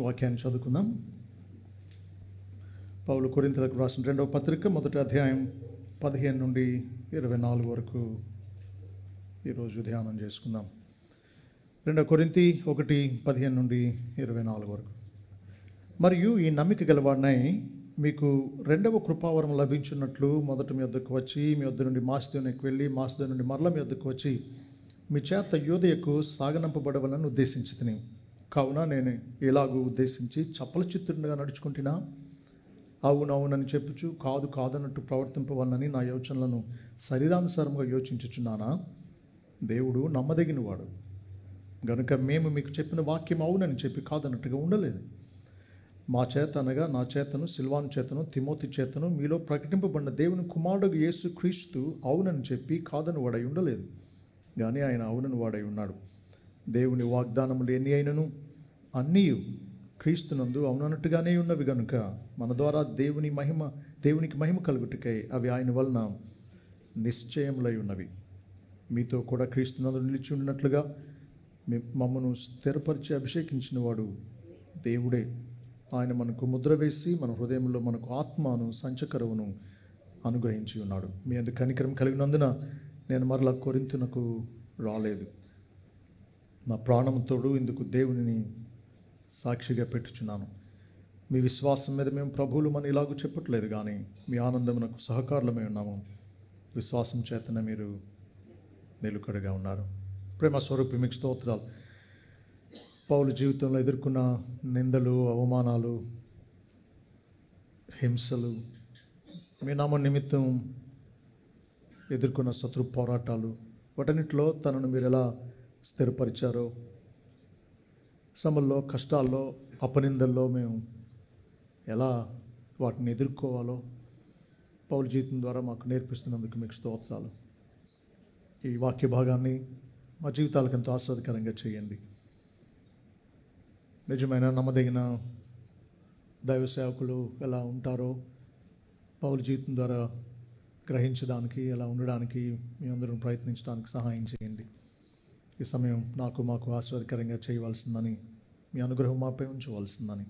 వాక్యాన్ని చదువుకుందాం. పౌలు కొరింథీయులకు రాసిన 2వ పత్రిక 1వ అధ్యాయం 15 నుండి 24 వరకు ఈరోజు ధ్యానం చేసుకుందాం. 2 కొరింథీ 1:15 నుండి 24 వరకు. మరియు ఈ నమ్మిక గలవాడినై మీకు 2వ కృపావరం లభించున్నట్లు మొదట మీ వద్దకు వచ్చి మీ వద్ద నుండి మాసిదోనియాకు వెళ్ళి మాసిదోనియ నుండి మరల మీ వద్దకు వచ్చి మీ చేత యూదయకు సాగనంపబడవలని ఉద్దేశించితిని. కావున నేను ఎలాగూ ఉద్దేశించి చపల చిత్తుడిగా నడుచుకుంటున్నా, అవునవునని చెప్పుచు కాదు కాదన్నట్టు ప్రవర్తింపవలనని నా యోచనలను శరీరానుసారంగా యోచించుచున్నానా? దేవుడు నమ్మదగినవాడు గనుక మేము మీకు చెప్పిన వాక్యం అవునని చెప్పి కాదన్నట్టుగా ఉండలేదు. మా చేత అనగా నా చేతను, సిల్వాను చేతను, తిమోతి చేతను మీలో ప్రకటింపబడిన దేవుని కుమారుడు యేసు క్రీస్తు అవునని చెప్పి కాదని వాడై ఉండలేదు, కానీ ఆయన అవునని వాడై ఉన్నాడు. దేవుని వాగ్దానములు ఎన్ని అయినను అన్నీ క్రీస్తునందు అవునన్నట్టుగానే ఉన్నవి గనుక మన ద్వారా దేవునికి మహిమ కలుగుటకై అవి ఆయన వలన నిశ్చయములై ఉన్నవి. మీతో కూడా క్రీస్తునందు నిలిచి ఉన్నట్లుగా మమ్మను స్థిరపరిచి అభిషేకించిన వాడు దేవుడే. ఆయన మనకు ముద్ర వేసి మన హృదయంలో మనకు ఆత్మను సంచకరువును అనుగ్రహించి ఉన్నాడు. మీ అందు కనికరం కలిగినందున నేను మరలా కొరింథునకు రాలేదు. నా ప్రాణంతోడు ఇందుకు దేవునిని సాక్షిగా పెట్టుచున్నాను. మీ విశ్వాసం మీద మేము ప్రభువులు మన ఇలాగూ చెప్పట్లేదు, కానీ మీ ఆనందమునకు సహకారులమై ఉన్నాము. విశ్వాసం చేతనే మీరు నిలుకడగా ఉన్నారు. ప్రేమ స్వరూపి మీకు స్తోత్రాలు. పౌలు జీవితంలో ఎదుర్కొన్న నిందలు, అవమానాలు, హింసలు, మీ నామ నిమిత్తం ఎదుర్కొన్న శత్రు పోరాటాలు, వాటన్నిటిలో తనను మీరు ఎలా స్థిరపరిచారో, శ్రమల్లో, కష్టాల్లో, అపనిందల్లో మేము ఎలా వాటిని ఎదుర్కోవాలో పౌలు జీవితం ద్వారా మాకు నేర్పిస్తున్నందుకు మీకు స్తోత్రాలు. ఈ వాక్య భాగాన్ని మా జీవితాలకు ఎంతో ఆస్వాదకరంగా చేయండి. నిజమైన నమ్మదగిన దైవ సేవకులు ఎలా ఉంటారో పౌలు జీవితం ద్వారా గ్రహించడానికి, ఎలా ఉండడానికి మీ అందరం ప్రయత్నించడానికి సహాయం చేయండి. ఈ సమయం మాకు ఆస్వాదకరంగా చేయవలసిందని, మీ అనుగ్రహం మాపై ఉంచవలసిందని,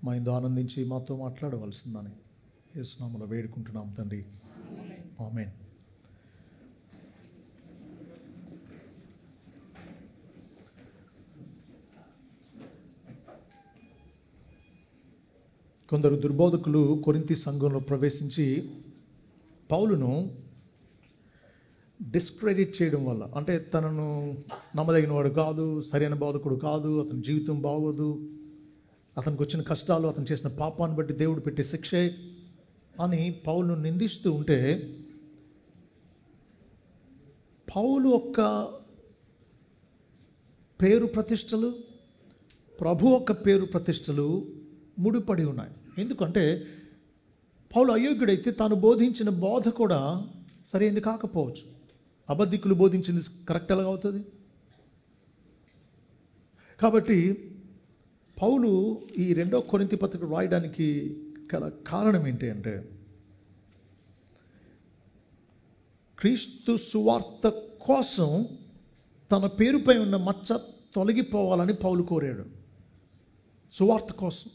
మా ఇందు ఆనందించి మాతో మాట్లాడవలసిందని యేసు నామములో వేడుకుంటున్నాం తండ్రి, ఆమేన్. కొందరు దుర్బోధకులు కొరింథీ సంఘంలో ప్రవేశించి పౌలును డిస్క్రెడిట్ చేయడం వల్ల, అంటే తనను నమ్మదగిన వాడు కాదు, సరైన బోధకుడు కాదు, అతని జీవితం బాగోదు, అతనికి వచ్చిన కష్టాలు అతను చేసిన పాపాన్ని బట్టి దేవుడు పెట్టే శిక్షే అని పౌలును నిందిస్తూ ఉంటే, పౌలు యొక్క పేరు ప్రతిష్టలు, ప్రభు యొక్క పేరు ప్రతిష్టలు ముడిపడి ఉన్నాయి. ఎందుకంటే పౌలు అయోగ్యుడైతే తాను బోధించిన బోధ కూడా సరైనది కాకపోవచ్చు. అబద్ధికులు బోధించింది కరెక్ట్ ఎలాగ అవుతుంది? కాబట్టి పౌలు ఈ 2వ కొరింథీ పత్రిక రాయడానికి గల కారణం ఏంటి అంటే, క్రీస్తు సువార్త కోసం తన పేరుపై ఉన్న మచ్చ తొలగిపోవాలని పౌలు కోరాడు. సువార్త కోసం.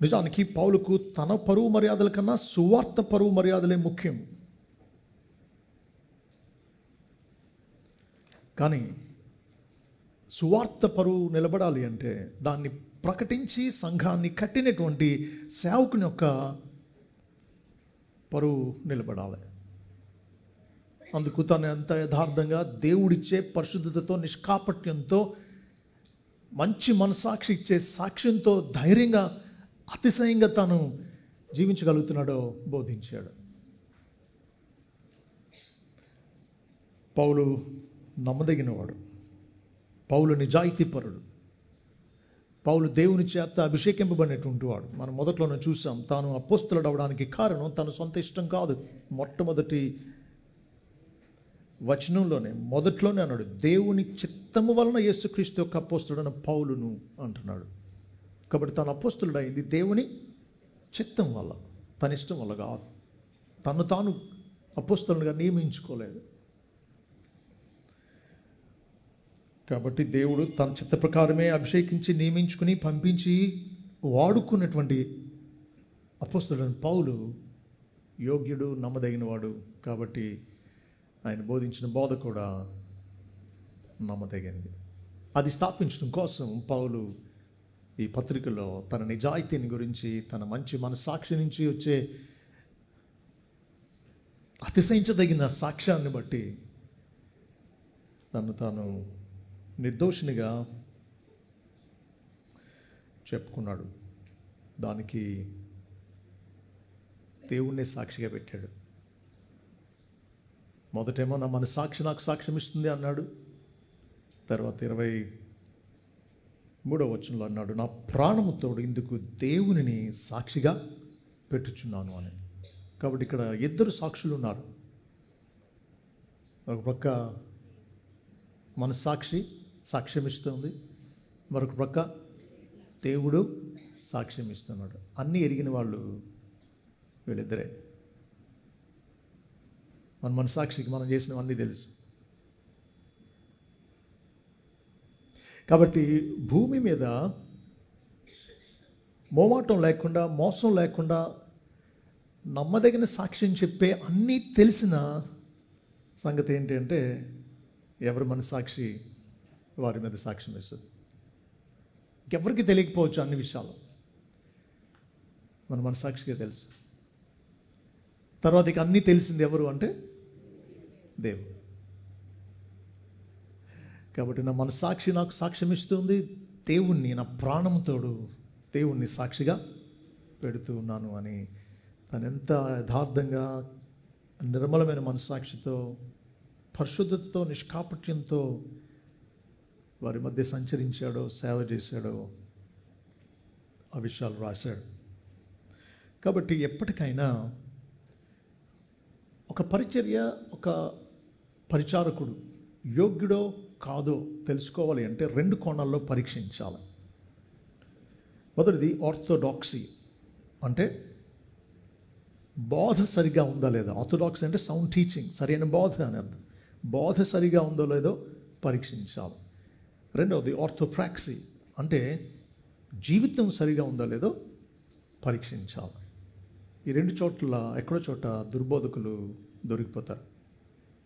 నిజానికి పౌలుకు తన పరువు మర్యాదల కన్నా సువార్త పరువు మర్యాదలే ముఖ్యం. కానీ సువార్త పరువు నిలబడాలి అంటే దాన్ని ప్రకటించి సంఘాన్ని కట్టినటువంటి సేవకుని యొక్క పరువు నిలబడాలి. అందుకు తను ఎంత యథార్థంగా దేవుడిచ్చే పరిశుద్ధతతో, నిష్కాపట్యంతో, మంచి మనసాక్షి ఇచ్చే సాక్ష్యంతో ధైర్యంగా, అతిశయంగా తాను జీవించగలుగుతున్నాడో బోధించాడు. పౌలు నమ్మదగినవాడు, పౌలు నిజాయితీపరుడు, పౌలు దేవుని చేత అభిషేకింపబడినటువంటి వాడు. మనం మొదట్లోనే చూసాం, తాను అపోస్తలుడు అవడానికి కారణం తన సొంత ఇష్టం కాదు. మొట్టమొదటి వచనంలోనే మొదట్లోనే అన్నాడు, దేవుని చిత్తము వలన యేసుక్రీస్తు యొక్క అపోస్తలుడైన పౌలును అంటున్నాడు. కాబట్టి తను అపోస్తలుడు అయింది దేవుని చిత్తం వల్ల, తన ఇష్టం వల్ల కాదు. తను తాను అపోస్తలునిగా నియమించుకోలేదు. కాబట్టి దేవుడు తన చిత్త ప్రకారమే అభిషేకించి నియమించుకుని పంపించి వాడుకున్నటువంటి అపోస్తలుడైన పౌలు యోగ్యుడు, నమ్మదగినవాడు. కాబట్టి ఆయన బోధించిన బోధ కూడా నమ్మదగింది. అది స్థాపించడం కోసం పౌలు ఈ పత్రికలో తన నిజాయితీని గురించి, తన మంచి మనస్సాక్షి నుంచి వచ్చే అతిశయించదగిన సాక్ష్యాన్ని బట్టి తను తాను నిర్దోషినిగా చెప్పుకున్నాడు. దానికి దేవుణ్ణి సాక్షిగా పెట్టాడు. మొదటేమో నా మనస్సాక్షి నాకు సాక్ష్యం ఇస్తుంది అన్నాడు. తర్వాత 23వ వచనంలో అన్నాడు, నా ప్రాణముతోడు ఇందుకు దేవునిని సాక్షిగా పెట్టుచున్నాను అని. కాబట్టి ఇక్కడ ఇద్దరు సాక్షులు ఉన్నారు. ఒక పక్క మనస్సాక్షి సాక్ష్యం ఇస్తుంది, మరొక పక్క దేవుడు సాక్ష్యం ఇస్తున్నాడు. అన్నీ ఎరిగిన వాళ్ళు వీళ్ళిద్దరే. మన మనస్సాక్షికి మనం చేసినవన్నీ తెలుసు. కాబట్టి భూమి మీద మోమాటం లేకుండా, మోసం లేకుండా నమ్మదగిన సాక్ష్యం చెప్పే అన్నీ తెలిసిన సంగతి ఏంటి అంటే, ఎవరి మనస్సాక్షి వారి మీద సాక్ష్యం ఇస్తుంది. ఇంకెవరికి తెలియకపోవచ్చు అన్ని విషయాలు, మన మనస్సాక్షిగా తెలుసు. తర్వాత ఇక అన్నీ తెలిసింది ఎవరు అంటే దేవుడు. కాబట్టి నా మనస్సాక్షి నాకు సాక్ష్యం ఇస్తుంది, దేవుణ్ణి నా ప్రాణంతోడు దేవుణ్ణి సాక్షిగా పెడుతూ ఉన్నాను అని తను ఎంత యథార్థంగా నిర్మలమైన మనస్సాక్షితో, పరిశుద్ధతతో, నిష్కాపట్యంతో వారి మధ్య సంచరించాడో, సేవ చేశాడో ఆ విషయాలు రాశాడు. కాబట్టి ఎప్పటికైనా ఒక పరిచర్య, ఒక పరిచారకుడు యోగ్యుడో కాదో తెలుసుకోవాలి అంటే 2 కోణాల్లో పరీక్షించాలి. మొదటిది ఆర్థోడాక్సీ, అంటే బోధ సరిగా ఉందా లేదా. ఆర్థోడాక్సీ అంటే సౌండ్ టీచింగ్, సరైన బోధ అని అర్థం. బోధ సరిగా ఉందో లేదో పరీక్షించాలి. రెండవది ఆర్థోప్రాక్సీ, అంటే జీవితం సరిగా ఉందో లేదో పరీక్షించాలి. ఈ 2 చోట్ల ఎక్కడో చోట దుర్బోధకులు దొరికిపోతారు.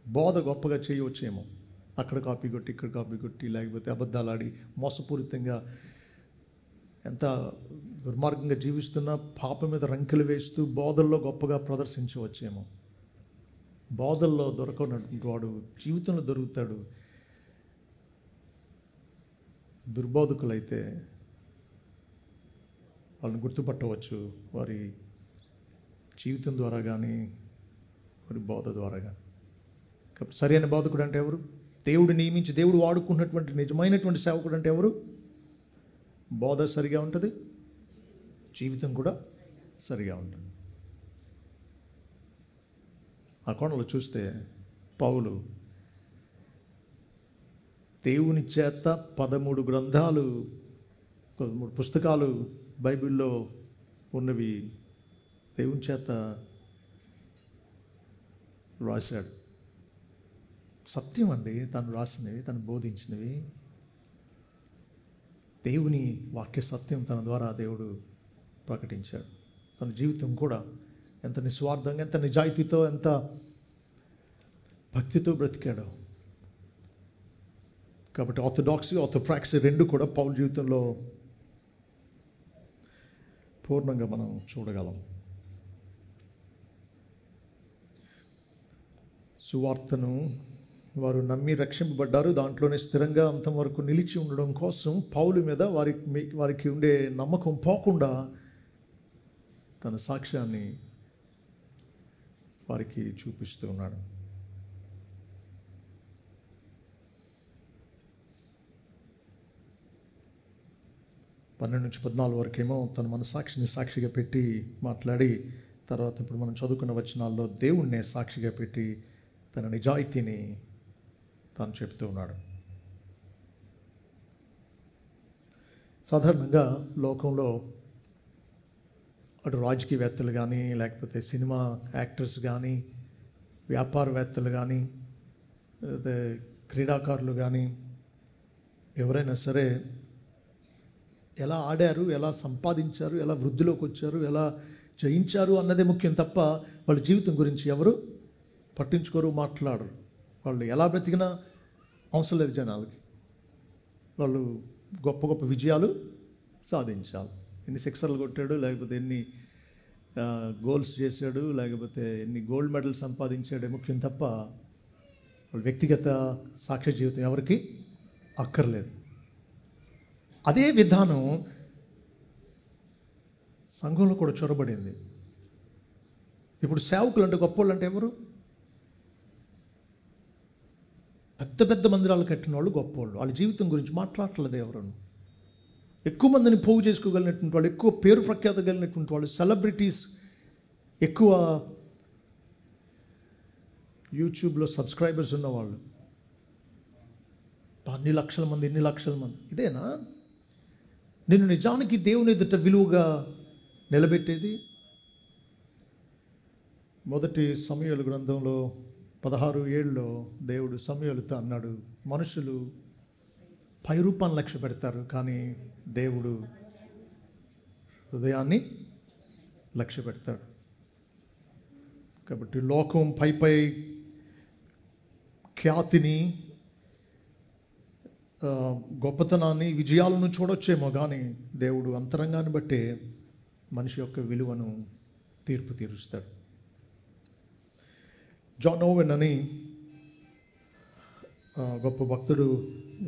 బోధ గొప్పగా చేయవచ్చేమో, అక్కడ కాపీ కొట్టి, ఇక్కడ కాపీ కొట్టి, లేకపోతే అబద్ధాలాడి మోసపూరితంగా ఎంత దుర్మార్గంగా జీవిస్తున్నా పాపం మీద రంకెలు వేస్తూ బోధల్లో గొప్పగా ప్రదర్శించవచ్చేమో. బోధల్లో దొరకనటువంటి వాడు జీవితంలో దొరుకుతాడు. దుర్బోధకులైతే వాళ్ళని గుర్తుపట్టవచ్చు, వారి జీవితం ద్వారా కానీ వారి బోధ ద్వారా కానీ. కాబట్టి సరైన బోధకుడు అంటే ఎవరు? దేవుడు నియమించి దేవుడు వాడుకున్నటువంటి నిజమైనటువంటి సేవకుడు అంటే ఎవరు? బోధ సరిగా ఉంటుంది, జీవితం కూడా సరిగా ఉంటుంది. ఆ కోణంలో చూస్తే పౌలు దేవుని చేత 13 గ్రంథాలు, 13 పుస్తకాలు బైబిల్లో ఉన్నవి దేవుని చేత రాశాడు. సత్యం అండి, తను రాసినవి, తను బోధించినవి. దేవుని వాక్య సత్యం తన ద్వారా దేవుడు ప్రకటించాడు. తన జీవితం కూడా ఎంత నిస్వార్థంగా, ఎంత నిజాయితీతో, ఎంత భక్తితో బ్రతికాడో. కాబట్టి ఆర్థోడాక్సీ, ఆర్థోప్రాక్సీ 2 కూడా పౌలు జీవితంలో పూర్ణంగా మనం చూడగలం. సువార్తను వారు నమ్మి రక్షింపబడ్డారు. దాంట్లోనే స్థిరంగా అంతం వరకు నిలిచి ఉండడం కోసం పౌలు మీద వారికి ఉండే నమ్మకం పోకుండా తన సాక్ష్యాన్ని వారికి చూపిస్తూ ఉన్నాడు. పన్నెండు నుంచి 14 వరకేమో తన మనస్సాక్షిని సాక్షిగా పెట్టి మాట్లాడి, తర్వాత ఇప్పుడు మనం చదువుకున్న వచనాల్లో దేవుణ్ణే సాక్షిగా పెట్టి తన నిజాయితీని తాను చెప్తూ ఉన్నాడు. సాధారణంగా లోకంలో అటు రాజకీయవేత్తలు కానీ, లేకపోతే సినిమా యాక్టర్స్ కానీ, వ్యాపారవేత్తలు కానీ, లేదా క్రీడాకారులు కానీ, ఎవరైనా సరే ఎలా ఆడారు, ఎలా సంపాదించారు, ఎలా వృద్ధిలోకి వచ్చారు, ఎలా జయించారు అన్నదే ముఖ్యం తప్ప వాళ్ళ జీవితం గురించి ఎవరు పట్టించుకోరు, మాట్లాడరు. వాళ్ళు ఎలా బ్రతికినా అవసరం లేదు జనాలకి. వాళ్ళు గొప్ప గొప్ప విజయాలు సాధించాలి. ఎన్ని సిక్సర్లు కొట్టాడు, లేకపోతే ఎన్ని గోల్స్ చేశాడు, లేకపోతే ఎన్ని గోల్డ్ మెడల్ సంపాదించాడే ముఖ్యం తప్ప వాళ్ళ వ్యక్తిగత సాక్ష్య జీవితం ఎవరికి అక్కర్లేదు. అదే విధానం సంఘంలో కూడా చొరబడింది. ఇప్పుడు సేవకులు అంటే గొప్పవాళ్ళు అంటే ఎవరు? పెద్ద పెద్ద మందిరాలు కట్టిన వాళ్ళు గొప్పవాళ్ళు. వాళ్ళ జీవితం గురించి మాట్లాడట్లేదు ఎవరు. ఎక్కువ మందిని పోగు చేసుకోగలిగినటువంటి వాళ్ళు, ఎక్కువ పేరు ప్రఖ్యాత కలిగినటువంటి వాళ్ళు, సెలబ్రిటీస్, ఎక్కువ యూట్యూబ్లో సబ్స్క్రైబర్స్ ఉన్నవాళ్ళు, అన్ని లక్షల మంది, ఎన్ని లక్షల మంది. ఇదేనా నేను నిజానికి దేవుని ఎదుట విలువగా నిలబెట్టేది? మొదటి సమూయేలు గ్రంథంలో 16:7 దేవుడు సమూయేలుతో అన్నాడు, మనుషులు పై రూపాన్ని లక్ష్య పెడతారు, కానీ దేవుడు హృదయాన్ని లక్ష్య పెడతాడు. కాబట్టి లోకం పై ఖ్యాతిని, గొప్పతనాన్ని, విజయాలను చూడొచ్చేమో, కానీ దేవుడు అంతరంగాన్ని బట్టే మనిషి యొక్క విలువను తీర్పు తీరుస్తాడు. జాన్ ఓవెన్ అని గొప్ప భక్తుడు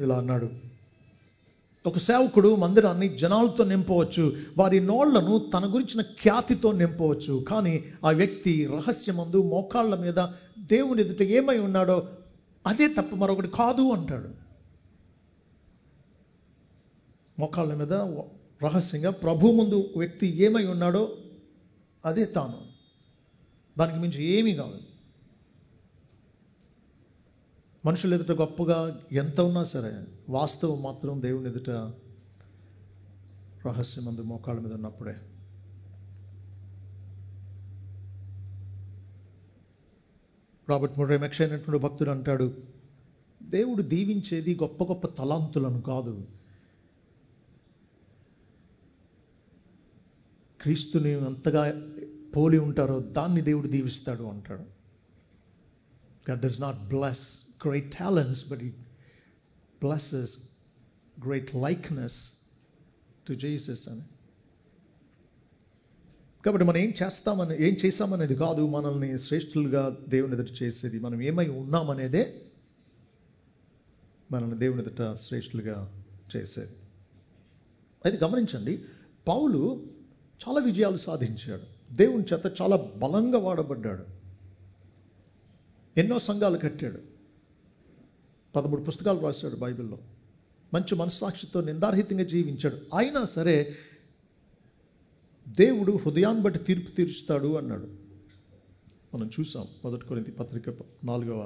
ఇలా అన్నాడు, ఒక సేవకుడు మందిరాన్ని జనాలతో నింపవచ్చు, వారి నోళ్లను తన గురించిన ఖ్యాతితో నింపవచ్చు, కానీ ఆ వ్యక్తి రహస్యమందు మోకాళ్ళ మీద దేవుని ఎదుట ఏమై ఉన్నాడో అదే తప్ప మరొకటి కాదు అంటాడు. మోకాళ్ళ మీద రహస్యంగా ప్రభు ముందు వ్యక్తి ఏమై ఉన్నాడో అదే తాను, దానికి మించి ఏమీ కాదు. మనుషుల ఎదుట గొప్పగా ఎంత ఉన్నా సరే, వాస్తవం మాత్రం దేవుని ఎదుట రహస్యమందు మోకాళ్ళ మీద ఉన్నప్పుడే. రాబర్ట్ ముర్రే మెక్ష అయినటువంటి భక్తుడు అంటాడు, దేవుడు దీవించేది గొప్ప గొప్ప తలాంతులను కాదు, క్రీస్తుని అంతగా పోలి ఉంటారో దాన్ని దేవుడు దీవిస్తాడు అంటాడు. God does not bless great talents, but he blesses great likeness to Jesus. అని కాబట్టి మనం ఏం చేస్తామనేది కాదు మనల్ని శ్రేష్ఠులుగా దేవుని ఎదుట చేసేది, మనం ఏమై ఉన్నామనేదే మనల్ని దేవుని ఎదుట శ్రేష్ఠులుగా చేసేది. అయితే గమనించండి, పౌలు చాలా విజయాలు సాధించాడు, దేవుని చేత చాలా బలంగా వాడబడ్డాడు, ఎన్నో సంఘాలు కట్టాడు, 13 పుస్తకాలు రాశాడు బైబిల్లో, మంచి మనస్సాక్షితో నిందారహితంగా జీవించాడు. అయినా సరే దేవుడు హృదయాన్ని బట్టి తీర్పు తీరుస్తాడు అన్నాడు. మనం చూసాం 1 కొరింథీ పత్రిక 4వ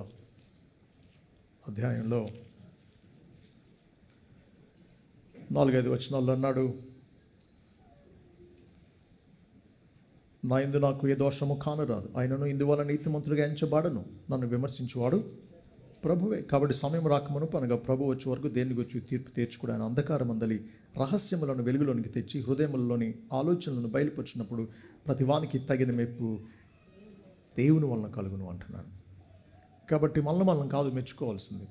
అధ్యాయంలో 4-5 వచనాల్లో అన్నాడు, నా యందు నాకు ఏ దోషము కానరాదు, ఆయనను ఇందువల్ల నీతిమంతుడిగా ఎంచబడను, నన్ను విమర్శించువాడు ప్రభువే. కాబట్టి సమయం రాకమునుపు, అనగా ప్రభు వచ్చే వరకు దేన్ని గురించి తీర్పు తీర్చుకుని ఆయన అంధకారం అందలి రహస్యములను వెలుగులోనికి తెచ్చి హృదయములలోని ఆలోచనలను బయలుపరిచినప్పుడు ప్రతి వానికి తగిన మెప్పు దేవుని వలన కలుగును అంటున్నాడు. కాబట్టి మనం కాదు మెచ్చుకోవాల్సింది,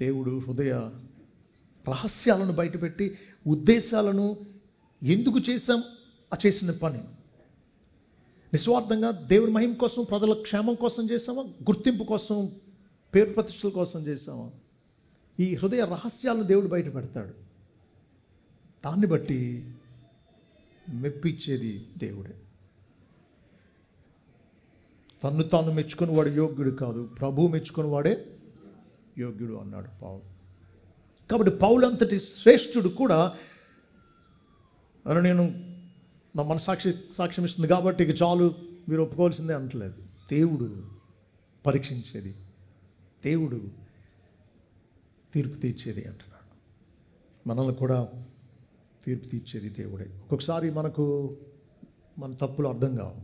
దేవుడు హృదయ రహస్యాలను బయటపెట్టి ఉద్దేశాలను, ఎందుకు చేశాం ఆ చేసిన పని నిస్వార్థంగా దేవుని మహిమ కోసం, ప్రజల క్షేమం కోసం చేసామా, గుర్తింపు కోసం, పేరు ప్రతిష్టల కోసం చేసామా, ఈ హృదయ రహస్యాలను దేవుడు బయట పెడతాడు. దాన్ని బట్టి మెప్పిచ్చేది దేవుడే. తన్ను తాను మెచ్చుకుని వాడు యోగ్యుడు కాదు, ప్రభువు మెచ్చుకుని వాడే యోగ్యుడు అన్నాడు పౌలు. కాబట్టి పౌలు అంతటి శ్రేష్ఠుడు కూడా నేను నా సాక్ష్యం ఇస్తుంది కాబట్టి ఇక చాలు మీరు ఒప్పుకోవాల్సిందే అంటలేదు. దేవుడు పరీక్షించేది, దేవుడు తీర్పు తీర్చేది అంటున్నాడు. మనల్ని కూడా తీర్పు తీర్చేది దేవుడే. ఒక్కొక్కసారి మన తప్పులు అర్థం కావు,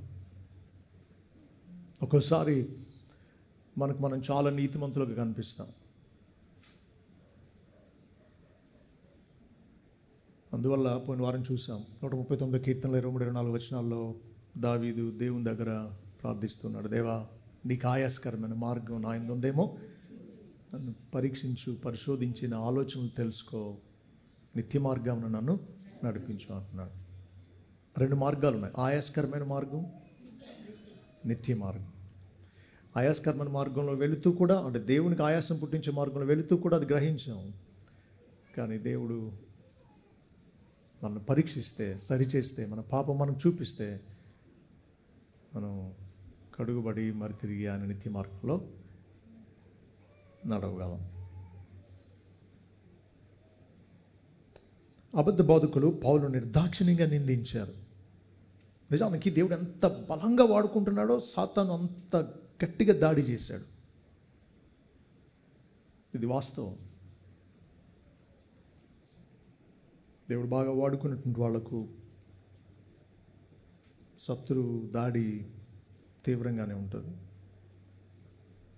ఒక్కోసారి మనం చాలా నీతిమంతులుగా కనిపిస్తాం, అందువల్ల పోయిన వారం చూసాం 139 కీర్తనలు 23-24 వచనాల్లో దావీదు దేవుని దగ్గర ప్రార్థిస్తున్నాడు, దేవా నీకు ఆయాస్కరమైన మార్గం నా యందు ఉందేమో, నన్ను పరీక్షించు, పరిశోధించి నా ఆలోచనలు తెలుసుకో, నిత్య మార్గంను నన్ను నడిపించు అంటున్నాడు. 2 మార్గాలు ఉన్నాయి, ఆయాస్కరమైన మార్గం, నిత్య మార్గం. ఆయాస్కరమైన మార్గంలో వెళుతూ కూడా, అంటే దేవునికి ఆయాసం పుట్టించే మార్గంలో వెళుతూ కూడా అది గ్రహించాం. కానీ దేవుడు మనల్ని పరీక్షిస్తే, సరిచేస్తే, మన పాపం మనం చూపిస్తే మనం కడుగుబడి మరి తిరిగి ఆయన నిత్య మార్గంలో నడవగలం. అబద్ధ బోధకులు పౌలు నిర్దాక్షిణ్యంగా నిందించారు. నిజానికి దేవుడు ఎంత బలంగా వాడుకుంటున్నాడో సాతాను అంత గట్టిగా దాడి చేశాడు. ఇది వాస్తవం. దేవుడు బాగా వాడుకున్నటువంటి వాళ్లకు శత్రువు దాడి తీవ్రంగానే ఉంటుంది.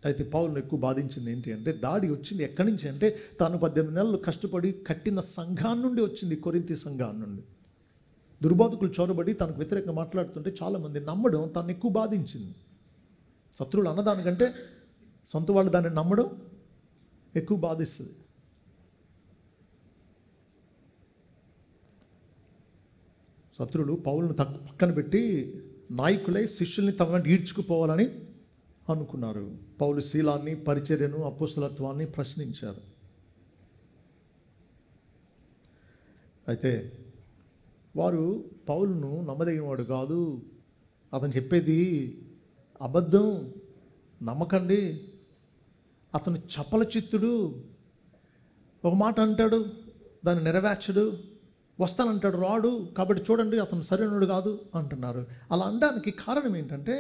అయితే పౌలును ఎక్కువ బాధించింది ఏంటి అంటే, దాడి వచ్చింది ఎక్కడి నుంచి అంటే, తాను 18 నెలలు కష్టపడి కట్టిన సంఘాన్ని నుండి వచ్చింది, కొరింథీ సంఘాన్ని నుండి. దుర్బోధకులు చొరబడి తనకు వ్యతిరేకంగా మాట్లాడుతుంటే చాలామంది నమ్మడం తను ఎక్కువ బాధించింది. శత్రువులు అన్నదానికంటే సొంత వాళ్ళు దాన్ని నమ్మడం ఎక్కువ బాధిస్తుంది. శత్రువులు పౌలును పక్కన పెట్టి నాయకులై శిష్యుల్ని తమ వెంట ఈడ్చుకుపోవాలని అనుకున్నారు. పౌలు శీలాన్ని, పరిచర్యను, అపోస్తలత్వాన్ని ప్రశ్నించారు. అయితే వారు పౌలును నమ్మదగినవాడు కాదు, అతను చెప్పేది అబద్ధం, నమ్మకండి, అతను చపల చిత్తుడు, ఒక మాట అంటాడు దాన్ని నెరవేర్చడు, వస్తానంటాడు రాడు, కాబట్టి చూడండి అతను సరైనడు కాదు అంటున్నారు. అలా అనడానికి కారణం ఏంటంటే,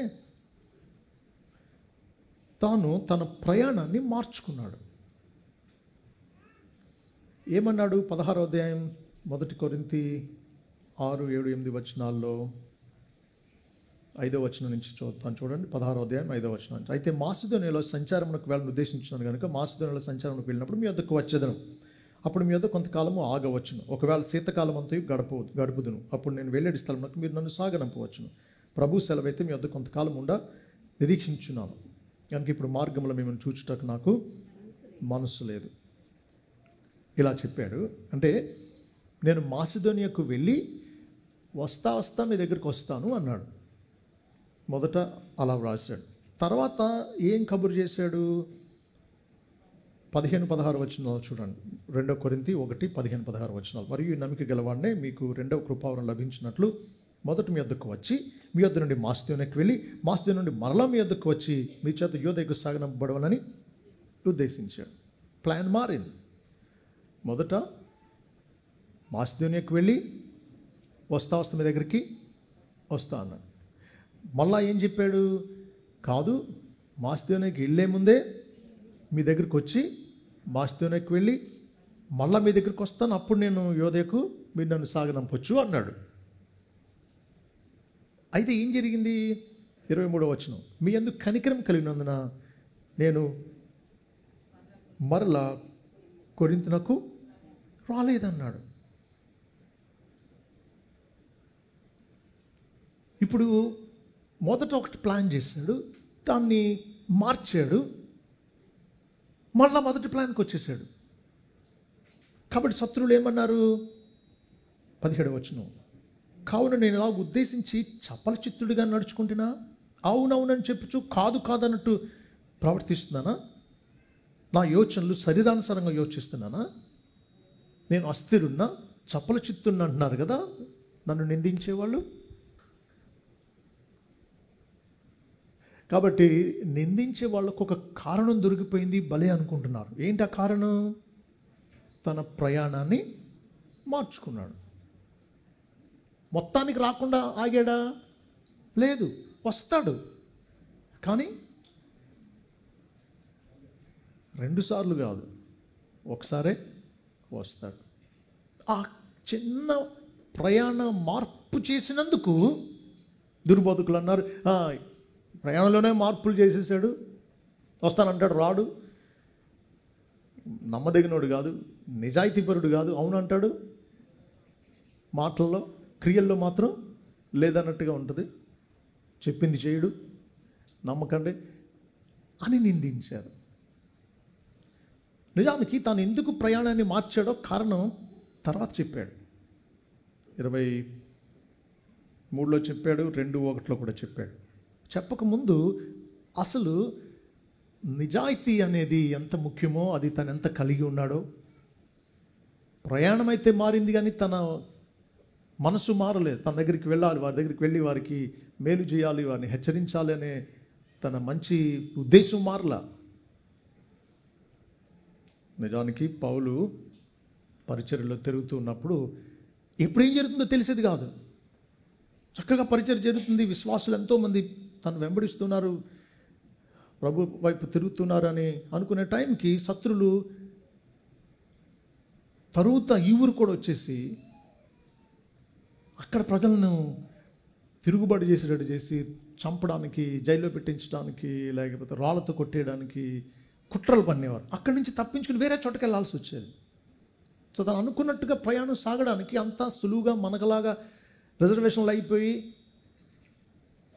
తాను తన ప్రయాణాన్ని మార్చుకున్నాడు. ఏమన్నాడు? 16వ అధ్యాయం 1 కొరింథీ 6, 7, 8 వచనాల్లో 5వ వచనం నుంచి చూద్దాం. చూడండి, 16వ అధ్యాయం 5వ వచనం నుంచి. అయితే మాసిదోనియాలో సంచారమునకు వెళ్ళని ఉద్దేశించినాను కనుక మాసిదోనియాలో సంచారమునకు వెళ్ళినప్పుడు మీ వద్దకు వచ్చేదను, అప్పుడు మీ వద్ద కొంతకాలము ఆగవచ్చును. ఒకవేళ శీతకాలం అంతా గడుపుదును, అప్పుడు నేను వెళ్ళేటి స్థలంలో మీరు నన్ను సాగనంపవచ్చును. ప్రభు సెలవైతే మీ వద్ద కొంతకాలం నిరీక్షించున్నాను కనుక ఇప్పుడు మార్గంలో మిమ్మల్ని చూచుటకు నాకు మనసు లేదు. ఇలా చెప్పాడు. అంటే నేను మాసిదోనియాకు వెళ్ళి వస్తా మీ దగ్గరికి వస్తాను అన్నాడు. మొదట అలా వ్రాశాడు. తర్వాత ఏం కబురు చేశాడు? 15-16 వచనాలు చూడండి. 2 కొరింథీ 1:15-16 వచనాలు. మరియు ఈ నమ్మిక గలవాడినే మీకు 2వ కృపావరం లభించినట్లు మొదట మీ వద్దకు వచ్చి మీ వద్ద నుండి మాసిదోనియాకు వెళ్ళి మాసిదోనియా నుండి మరలా మీ వద్దకు వచ్చి మీ చేత యోదయకు సాగనంపబడవాలని ఉద్దేశించాడు. ప్లాన్ మారింది. మొదట మాసిదోనియాకు వెళ్ళి వస్తా మీ దగ్గరికి వస్తా అన్నాడు. మళ్ళా ఏం చెప్పాడు? కాదు, మాసిదోనియాకి వెళ్ళే ముందే మీ దగ్గరికి వచ్చి మాసిదోనియాకు వెళ్ళి మళ్ళీ మీ దగ్గరికి వస్తాను, అప్పుడు నేను యోదయకు మీరు నన్ను సాగనంపొచ్చు అన్నాడు. అయితే ఏం జరిగింది? 23వ వచనం, మీ యందు కనికరం కలిగినందున నేను మరలా కొరింథునకు రాలేదన్నాడు. ఇప్పుడు మొదట ఒకటి ప్లాన్ చేశాడు, దాన్ని మార్చాడు, మళ్ళా మొదటి ప్లాన్కి వచ్చేసాడు. కాబట్టి శత్రువులు ఏమన్నారు? 17వ వచనం, కావున నేను ఇలా ఉద్దేశించి చపల చిత్తుడిగా నడుచుకుంటున్నా, అవునవునని చెప్పుచు కాదు కాదన్నట్టు ప్రవర్తిస్తున్నానా? నా యోచనలు శరీరానుసారంగా యోచిస్తున్నానా? నేను అస్థిరున్నా, చపల చిత్తుడిని అంటున్నారు కదా నన్ను నిందించేవాళ్ళు. కాబట్టి నిందించే వాళ్ళకు ఒక కారణం దొరికిపోయింది, భలే అనుకుంటున్నారు. ఏంటి ఆ కారణం? తన ప్రయాణాన్ని మార్చుకున్నాడు. మొత్తానికి రాకుండా ఆగాడా? లేదు, వస్తాడు. కానీ 2 సార్లు కాదు, ఒకసారే వస్తాడు. ఆ చిన్న ప్రయాణ మార్పు చేసినందుకు దుర్బోధకులు అన్నారు, ప్రయాణంలోనే మార్పులు చేసేసాడు, వస్తానంటాడు రాడు, నమ్మదగినోడు కాదు, నిజాయితీపరుడు కాదు, అవును అంటాడు, మాటల్లో, క్రియల్లో మాత్రం లేదన్నట్టుగా ఉంటుంది. చెప్పింది చేయుడు, నమ్మకండి అని నిందించారు. నిజానికి తాను ఎందుకు ప్రయాణాన్ని మార్చాడో కారణం తర్వాత చెప్పాడు. 23లో చెప్పాడు, 2:1 కూడా చెప్పాడు. చెప్పకముందు అసలు నిజాయితీ అనేది ఎంత ముఖ్యమో, అది తను ఎంత కలిగి ఉన్నాడో, ప్రయాణం అయితే మారింది కానీ తన మనసు మారలేదు. తన దగ్గరికి వెళ్ళాలి, వారి దగ్గరికి వెళ్ళి వారికి మేలు చేయాలి, వారిని హెచ్చరించాలి అనే తన మంచి ఉద్దేశం మారలా. నిజానికి పౌలు పరిచర్యలో తిరుగుతూ ఉన్నప్పుడు ఎప్పుడేం జరుగుతుందో తెలిసేది కాదు. చక్కగా పరిచర్య జరుగుతుంది, విశ్వాసులు ఎంతోమంది తను వెంబడిస్తున్నారు, ప్రభు వైపు తిరుగుతున్నారు అని అనుకునే టైంకి శత్రులు తరువాత ఈ ఊరు కూడా వచ్చేసి అక్కడ ప్రజలను తిరుగుబాటు చేసేటట్టు చేసి చంపడానికి, జైల్లో పెట్టించడానికి, లేకపోతే రాళ్ళతో కొట్టేయడానికి కుట్రలు పన్నేవారు. అక్కడి నుంచి తప్పించుకుని వేరే చోటకి వెళ్ళాల్సి వచ్చేది. సో తను అనుకున్నట్టుగా ప్రయాణం సాగడానికి అంతా సులువుగా మనకలాగా రిజర్వేషన్లు అయిపోయి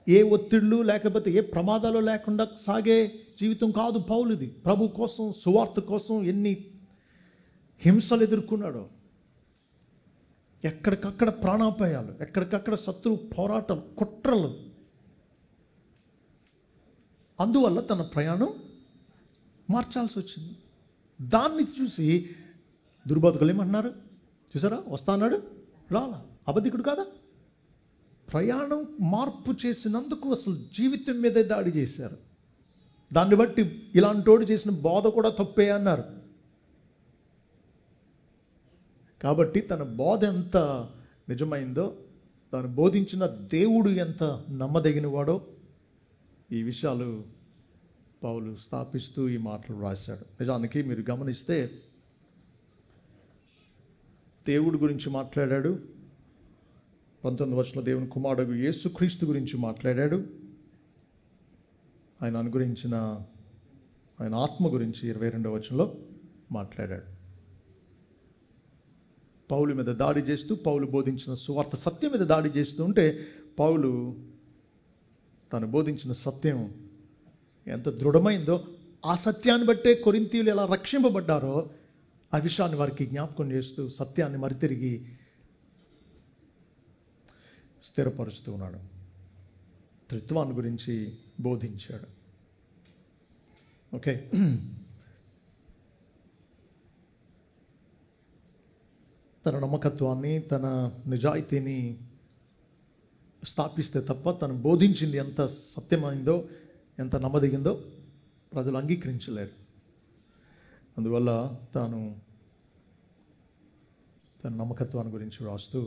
ఏ ఒత్తిళ్ళు లేకపోతే ఏ ప్రమాదాలు లేకుండా సాగే జీవితం కాదు పౌలుది. ప్రభు కోసం, సువార్త కోసం ఎన్ని హింసలు ఎదుర్కొన్నాడో, ఎక్కడికక్కడ ప్రాణాపాయాలు, ఎక్కడికక్కడ శత్రు పోరాటం, కుట్రలు. అందువల్ల తన ప్రయాణం మార్చాల్సి వచ్చింది. దాన్ని చూసి దుర్బోధకులు ఏమంటున్నారు, చూసారా వస్తా అన్నాడు, రాలా, అబద్ధికుడు కాదా? ప్రయాణం మార్పు చేసినందుకు అసలు జీవితం మీదే దాడి చేశారు. దాన్ని బట్టి ఇలాంటోడు చేసిన బోధ కూడా తప్పే అన్నారు. కాబట్టి తన బోధ ఎంత నిజమైందో, తాను బోధించిన దేవుడు ఎంత నమ్మదగినవాడో ఈ విషయాలు పౌలు స్థాపిస్తూ ఈ మాటలు రాశాడు. నిజానికి మీరు గమనిస్తే దేవుడి గురించి మాట్లాడాడు. 19వ వచనంలో దేవుని కుమారుడు యేసుక్రీస్తు గురించి మాట్లాడాడు. ఆయన అనుగ్రహించిన ఆయన ఆత్మ గురించి 22వ వచనంలో మాట్లాడాడు. పౌలు మీద దాడి చేస్తూ, పౌలు బోధించిన సువార్త సత్యం మీద దాడి చేస్తూ ఉంటే, పౌలు తను బోధించిన సత్యం ఎంత దృఢమైందో, ఆ సత్యాన్ని బట్టే కొరింథీయులు ఎలా రక్షింపబడ్డారో ఆ విషయాన్ని వారికి జ్ఞాపకం చేస్తూ సత్యాన్ని మరితిరిగి స్థిరపరుస్తూ ఉన్నాడు. త్రిత్వాన్ని గురించి బోధించాడు. ఓకే, తన నమ్మకత్వాన్ని, తన నిజాయితీని స్థాపిస్తే తప్ప తను బోధించింది ఎంత సత్యమైందో, ఎంత నమ్మదగిందో ప్రజలు అంగీకరించలేరు. అందువల్ల తాను తన నమ్మకత్వాన్ని గురించి రాస్తూ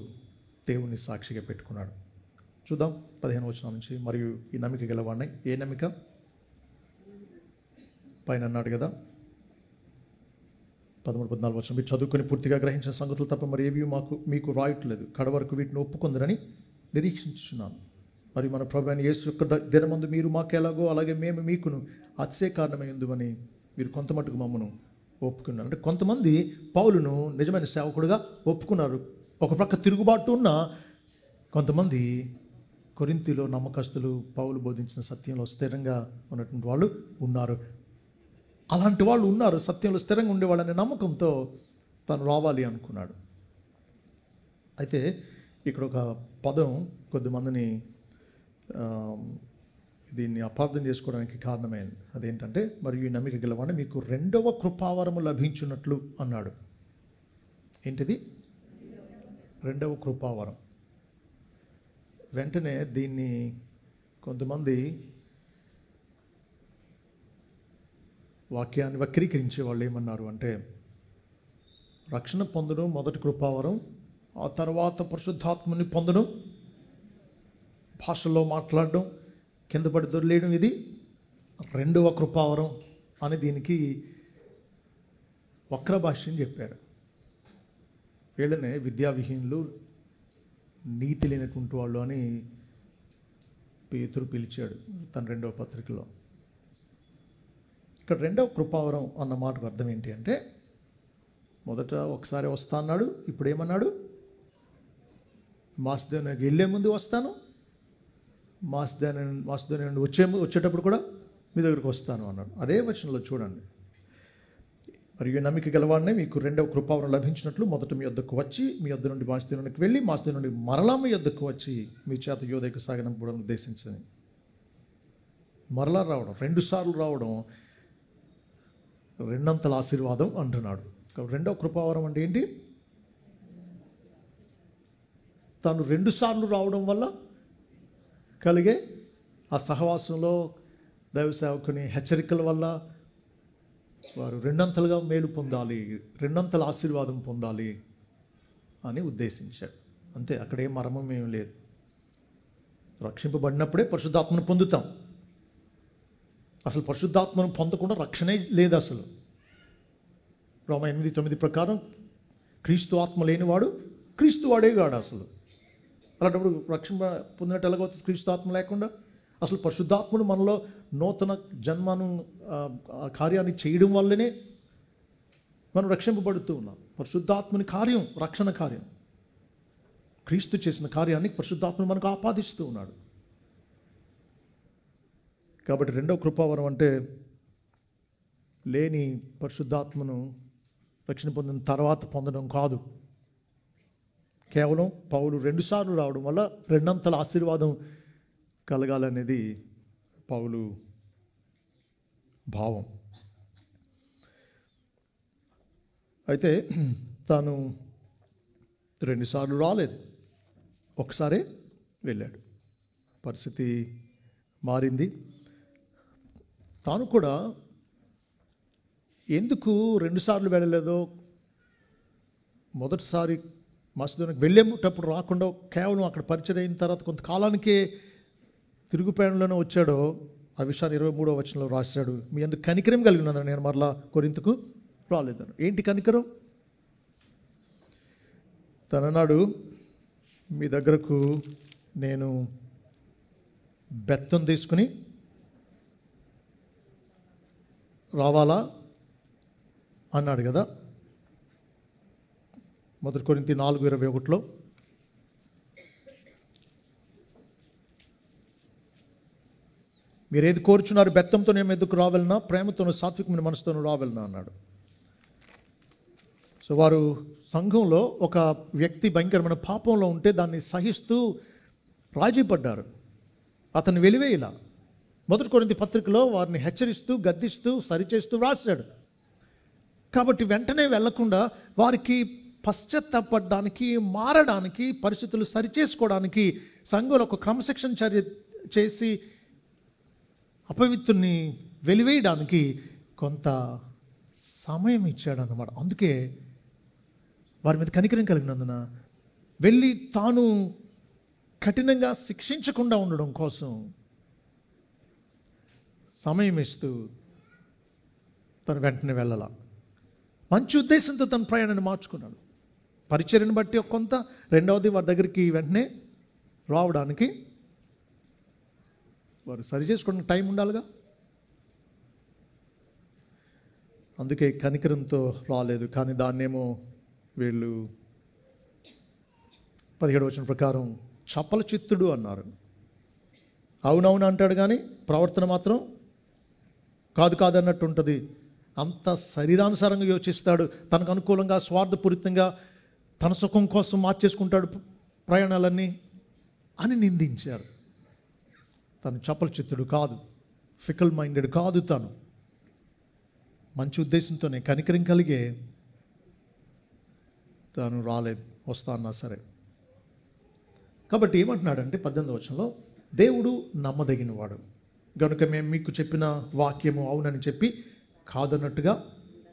దేవుని సాక్షిగా పెట్టుకున్నాడు. చూద్దాం 15వ వచనం నుంచి. మరియు ఈ నమ్మిక గెలవాడిని, ఏ నమ్మిక? పైన అన్నాడు కదా 13-14 వచనం, మీరు చదువుకొని పూర్తిగా గ్రహించిన సంగతులు తప్ప మరి ఏవి మీకు రాయట్లేదు. కడవరకు వీటిని ఒప్పుకుందరని నిరీక్షించున్నాను. మరి మన ప్రభువైన యేసు యొక్క దినమందు మీరు మాకు ఎలాగో అలాగే మేము మీకును అతిశయ కారణమై ఉందని మీరు కొంత మట్టుకు మమ్మను ఒప్పుకున్నారు. అంటే కొంతమంది పౌలును నిజమైన సేవకుడుగా ఒప్పుకున్నారు. ఒక ప్రక్క తిరుగుబాటు ఉన్న కొంతమంది కొరింథీలో నమ్మకస్తులు, పౌలు బోధించిన సత్యంలో స్థిరంగా ఉన్నటువంటి వాళ్ళు ఉన్నారు. అలాంటి వాళ్ళు ఉన్నారు, సత్యంలో స్థిరంగా ఉండేవాళ్ళనే నమ్మకంతో తను రావాలి అనుకున్నాడు. అయితే ఇక్కడ ఒక పదం కొద్దిమందిని దీన్ని అపార్థం చేసుకోవడానికి కారణమైంది. అదేంటంటే, మరియు ఈ నమ్మిక గెలవాలని మీకు 2వ కృపావరము లభించున్నట్లు అన్నాడు. ఏంటిది? 2వ కృపావరం. వెంటనే దీన్ని కొంతమంది వాక్యాన్ని వక్రీకరించే వాళ్ళు ఏమన్నారు అంటే, రక్షణ పొందడం మొదటి కృపావరం, ఆ తర్వాత పరిశుద్ధాత్మని పొందడం, భాషల్లో మాట్లాడడం, కింద పడి దొరిలేయడం, ఇది 2వ కృపావరం అని దీనికి వక్ర భాష్యం చెప్పారు. వీళ్ళనే విద్యావిహీనులు, నీతి లేనటువంటి వాళ్ళు అని పేతురు పిలిచాడు తన 2వ పత్రికలో. ఇక్కడ 2వ కృపావరం అన్న మాటకు అర్థం ఏంటి అంటే, మొదట ఒకసారి వస్తా అన్నాడు, ఇప్పుడు ఏమన్నాడు? మాసిదోనియాకి వెళ్ళే ముందు వస్తాను, మాసిదోనియా నుండి వచ్చేటప్పుడు కూడా మీ దగ్గరికి వస్తాను అన్నాడు. అదే వచనంలో చూడండి, మరియు నమ్మిక గలవాడినే మీకు రెండవ కృపావరం లభించినట్లు మొదట మీ యొద్దకు వచ్చి మీ యొద్ద నుండి మాసిదోనియాకి వెళ్ళి మాసిదోనియా నుండి మరలా మీ యొద్దకు వచ్చి మీ చేత యోధకు సాగనంపడం ఉద్దేశించింది. మరలా రావడం, 2 సార్లు రావడం రెండంతల ఆశీర్వాదం అంటున్నాడు. రెండవ కృపావరం అంటే ఏంటి? తాను 2 సార్లు రావడం వల్ల కలిగే ఆ సహవాసంలో దైవ సేవకుని హెచ్చరికల వల్ల వారు రెండంతలుగా మేలు పొందాలి, రెండంతల ఆశీర్వాదం పొందాలి అని ఉద్దేశించాడు. అంతే, అక్కడే మర్మం ఏం లేదు. రక్షింపబడినప్పుడే పరిశుద్ధాత్మను పొందుతాం. అసలు పరిశుద్ధాత్మను పొందకుండా రక్షణే లేదు అసలు. రోమా 8:9 ప్రకారం క్రీస్తు ఆత్మ లేనివాడు క్రీస్తు వాడే కాడు అసలు. అలాంటప్పుడు రక్షణ పొందినట్టు ఎలాగవుతుంది క్రీస్తు ఆత్మ లేకుండా? అసలు పరిశుద్ధాత్ముడు మనలో నూతన జన్మను కార్యాన్ని చేయడం వల్లనే మనం రక్షింపబడుతూ ఉన్నాం. పరిశుద్ధాత్మని కార్యం రక్షణ కార్యం. క్రీస్తు చేసిన కార్యాన్ని పరిశుద్ధాత్మను మనకు ఆపాదిస్తూ ఉన్నాడు. కాబట్టి రెండవ కృపావరం అంటే లేని పరిశుద్ధాత్మను రక్షణ పొందిన తర్వాత పొందడం కాదు. కేవలం పౌలు 2 సార్లు రావడం వల్ల రెండంతల ఆశీర్వాదం కలగాలనేది పౌలు భావం. అయితే తాను 2 సార్లు రాలేదు, ఒకసారే వెళ్ళాడు. పరిస్థితి మారింది. తాను కూడా ఎందుకు 2 సార్లు వెళ్ళలేదో, మొదటిసారి మాసిదోనియాకి వెళ్ళేటప్పుడు రాకుండా కేవలం అక్కడ పరిచయం అయిన తర్వాత కొంతకాలానికే తిరుగు ప్రయాణంలోనే వచ్చాడో, ఆ విషయాన్ని 23వ వచనంలో రాశాడు. మీ అందుకు కనికరం కలిగి ఉన్నాను, నేను మరలా కొరింథుకు రాలేదను. ఏంటి కనికరం? తనన్నాడు, మీ దగ్గరకు నేను బెత్తం తీసుకుని రావాలా అన్నాడు కదా, 1 కొరింథీ 4:21లో. మీరు ఏది కోరుచున్నారు, బెత్తంతో నేను ఎందుకు రావాలన్నా, ప్రేమతోనూ సాత్వికమైన మనసుతోనూ రావాలన్నా అన్నాడు. సో వారు సంఘంలో ఒక వ్యక్తి భయంకరమైన పాపంలో ఉంటే దాన్ని సహిస్తూ రాజీ పడ్డారు. అతన్ని వెలివేయలా. 1 కొరింథీ పత్రికలో వారిని హెచ్చరిస్తూ, గద్దిస్తూ, సరిచేస్తూ రాశాడు. కాబట్టి వెంటనే వెళ్లకుండా వారికి పశ్చాత్తాపడడానికి, మారడానికి, పరిస్థితులు సరిచేసుకోవడానికి సంఘంలో ఒక క్రమశిక్షణ చర్య చేసి అపవిత్రుని వెలివేయడానికి కొంత సమయం ఇచ్చాడు అన్నమాట. అందుకే వారి మీద కనికరం కలిగినందున వెళ్ళి తాను కఠినంగా శిక్షించకుండా ఉండడం కోసం సమయం ఇస్తూ తను వెంటనే వెళ్ళాల. మంచి ఉద్దేశంతో తన ప్రయాణాన్ని మార్చుకున్నాడు. పరిచర్యను బట్టి కొంత, రెండవది వారి దగ్గరికి వెంటనే రావడానికి వారు సరి చేసుకోవడానికి టైం ఉండాలిగా. అందుకే కనికరంతో రాలేదు. కానీ దాన్నేమో వీళ్ళు 17వ వచనం ప్రకారం చపల చిత్తుడు అన్నారు. అవునవును అంటాడు కానీ ప్రవర్తన మాత్రం కాదు అన్నట్టు ఉంటుంది. అంత శరీరానుసారంగా యోచిస్తాడు, తనకు అనుకూలంగా స్వార్థపూరితంగా తన సుఖం కోసం మార్చేసుకుంటాడు ప్రయాణాలన్నీ అని నిందించారు. తను చపల చిత్తుడు కాదు, ఫికల్ మైండెడ్ కాదు. తను మంచి ఉద్దేశంతోనే కనికరం కలిగే తాను రాలేదు, వస్తా అన్నా సరే. కాబట్టి ఏమంటున్నాడంటే 18వ వచనంలో, దేవుడు నమ్మదగినవాడు గనుక మేము మీకు చెప్పిన వాక్యము అవునని చెప్పి కాదన్నట్టుగా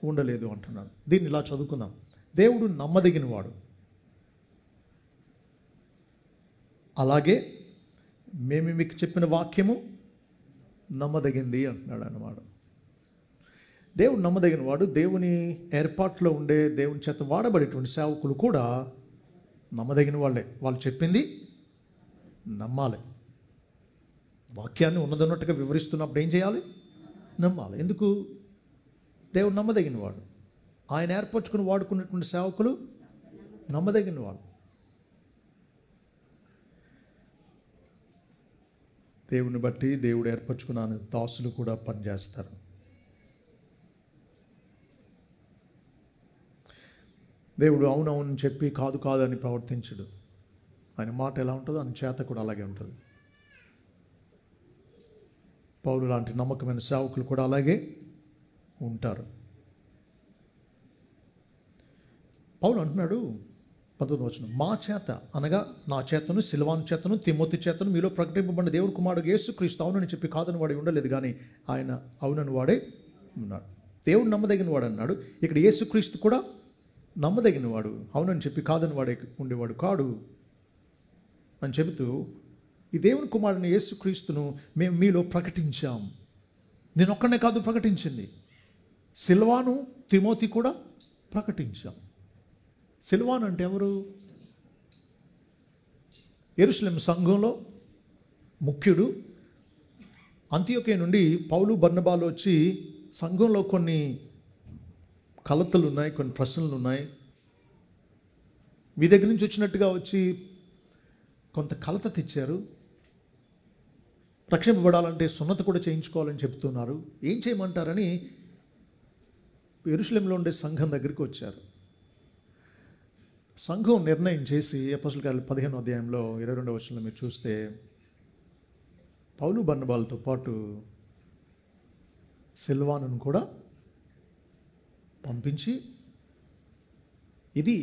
ఉండలేదు అంటున్నాను. దీన్ని ఇలా చదువుకుందాం. దేవుడు నమ్మదగినవాడు, అలాగే మేము మీకు చెప్పిన వాక్యము నమ్మదగింది అంటున్నాడు అన్నమాట. దేవుడు నమ్మదగినవాడు. దేవుని ఏర్పాట్లో ఉండే, దేవుని చేత వాడబడేటువంటి సేవకులు కూడా నమ్మదగిన వాళ్ళే. వాళ్ళు చెప్పింది నమ్మాలి. వాక్యాన్ని ఉన్నదన్నట్టుగా వివరిస్తున్నప్పుడు ఏం చేయాలి? నమ్మాలి. ఎందుకు? దేవుడు నమ్మదగినవాడు. ఆయన ఏర్పరచుకుని వాడుకున్నటువంటి సేవకులు నమ్మదగినవాడు. దేవుని బట్టి దేవుడు ఏర్పరచుకున్న దాసులు కూడా పనిచేస్తారు. దేవుడు అవునవును చెప్పి కాదు కాదు అని ప్రవర్తించడు. ఆయన మాట ఎలా ఉంటుందో ఆయన చేత కూడా అలాగే ఉంటుంది. పౌలు లాంటి నమ్మకమైన సేవకులు కూడా అలాగే ఉంటారు. పౌలు అంటున్నాడు 19వ వచనం, మా చేత అనగా నా చేతను, సిల్వాను చేతను, తిమోతి చేతను మీలో ప్రకటింపబడిన దేవుని కుమారుడు యేసుక్రీస్తు అవునని చెప్పి కాదని వాడే ఉండలేదు, కానీ ఆయన అవునని వాడే ఉన్నాడు. దేవుడు నమ్మదగిన వాడు అన్నాడు. ఇక్కడ యేసుక్రీస్తు కూడా నమ్మదగిన వాడు, అవునని చెప్పి కాదని వాడే ఉండేవాడు కాడు అని చెబుతూ, ఈ దేవుని కుమారుని యేసుక్రీస్తును మేము మీలో ప్రకటించాం. నేను ఒక్కనే కాదు ప్రకటించింది, సిల్వాను, తిమోతి కూడా ప్రకటించాం. సిల్వాను అంటే ఎవరు? యెరూషలేము సంఘంలో ముఖ్యుడు. అంతియోకియ నుండి పౌలు బర్నబాలు వచ్చి సంఘంలో కొన్ని కలతలు ఉన్నాయి, కొన్ని ప్రశ్నలు ఉన్నాయి. మీ దగ్గర నుంచి వచ్చినట్టుగా వచ్చి కొంత కలత తెచ్చారు. రక్షింపబడాలంటే సున్నత కూడా చేయించుకోవాలని చెప్తున్నారు. ఏం చేయమంటారని యెరూషలేములో ఉండే సంఘం దగ్గరికి వచ్చారు. సంఘం నిర్ణయం చేసి అపోస్తలుల కార్యాలు 15వ అధ్యాయంలో 22వ వచనంలో మీరు చూస్తే, పౌలు బర్నబాలతో పాటు సిల్వానును కూడా పంపించి ఇది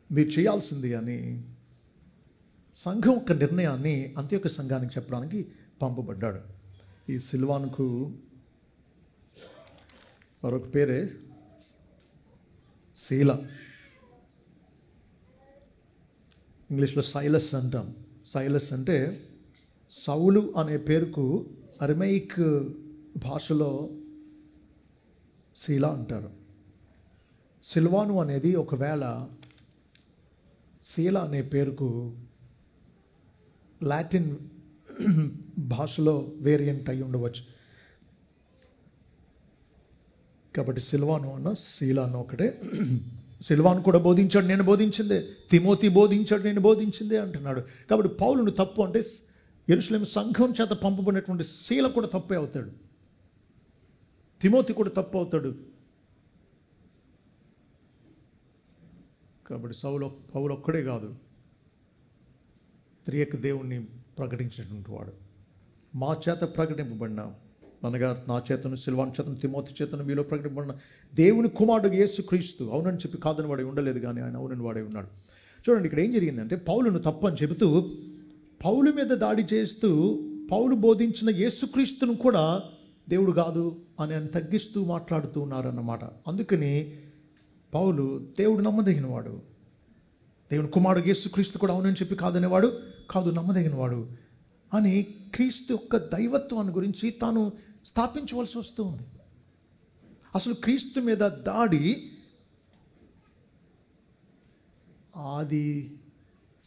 మీరు చేయాల్సింది అని సంఘం యొక్క నిర్ణయాన్ని అంత్యోక సంఘానికి చెప్పడానికి పంపబడ్డాడు. ఈ సిల్వానుకు మరొక పేరే శీల, ఇంగ్లీష్లో సైలస్ అంటాం. సైలస్ అంటే సౌలు అనే పేరుకు అరమైక్ భాషలో శీల అంటారు. సిల్వాను అనేది ఒకవేళ శీల అనే పేరుకు లాటిన్ భాషలో వేరియంట్ అయి ఉండవచ్చు. కాబట్టి సిల్వాను అన్న శీల అన్న ఒకటే. సిల్వాను కూడా బోధించాడు, నేను బోధించిందే. తిమోతి బోధించాడు, నేను బోధించిందే అంటున్నాడు. కాబట్టి పౌలును తప్పు అంటే యెరూషలేము సంఘం చేత పంపబడినటువంటి శీల కూడా తప్పే అవుతాడు, తిమోతి కూడా తప్పు అవుతాడు. కాబట్టి పౌలు ఒక్కడే కాదు, త్రియక దేవుణ్ణి ప్రకటించినటువంటి వాడు. మా చేత ప్రకటింపబడిన, అనగా నా చేతను, సిల్వాను చేతను, తిమోతి చేతను మీలో ప్రకటింపబడిన దేవుని కుమారుడు యేసుక్రీస్తు అవునని చెప్పి కాదని వాడే ఉండలేదు, కానీ ఆయన అవునని వాడే ఉన్నాడు. చూడండి ఇక్కడ ఏం జరిగిందంటే, పౌలును తప్పు అని చెబుతూ పౌలు మీద దాడి చేస్తూ పౌలు బోధించిన యేసుక్రీస్తును కూడా దేవుడు కాదు అని ఆయన తగ్గిస్తూ మాట్లాడుతూ ఉన్నారన్నమాట. అందుకని పౌలు దేవుడు నమ్మదగినవాడు, దేవుని కుమారుడు యేసుక్రీస్తు కూడా అవునని చెప్పి కాదనేవాడు కాదు, నమ్మదగినవాడు అని క్రీస్తు యొక్క దైవత్వాన్ని గురించి తాను స్థాపించవలసి వస్తూ ఉంది. అసలు క్రీస్తు మీద దాడి ఆది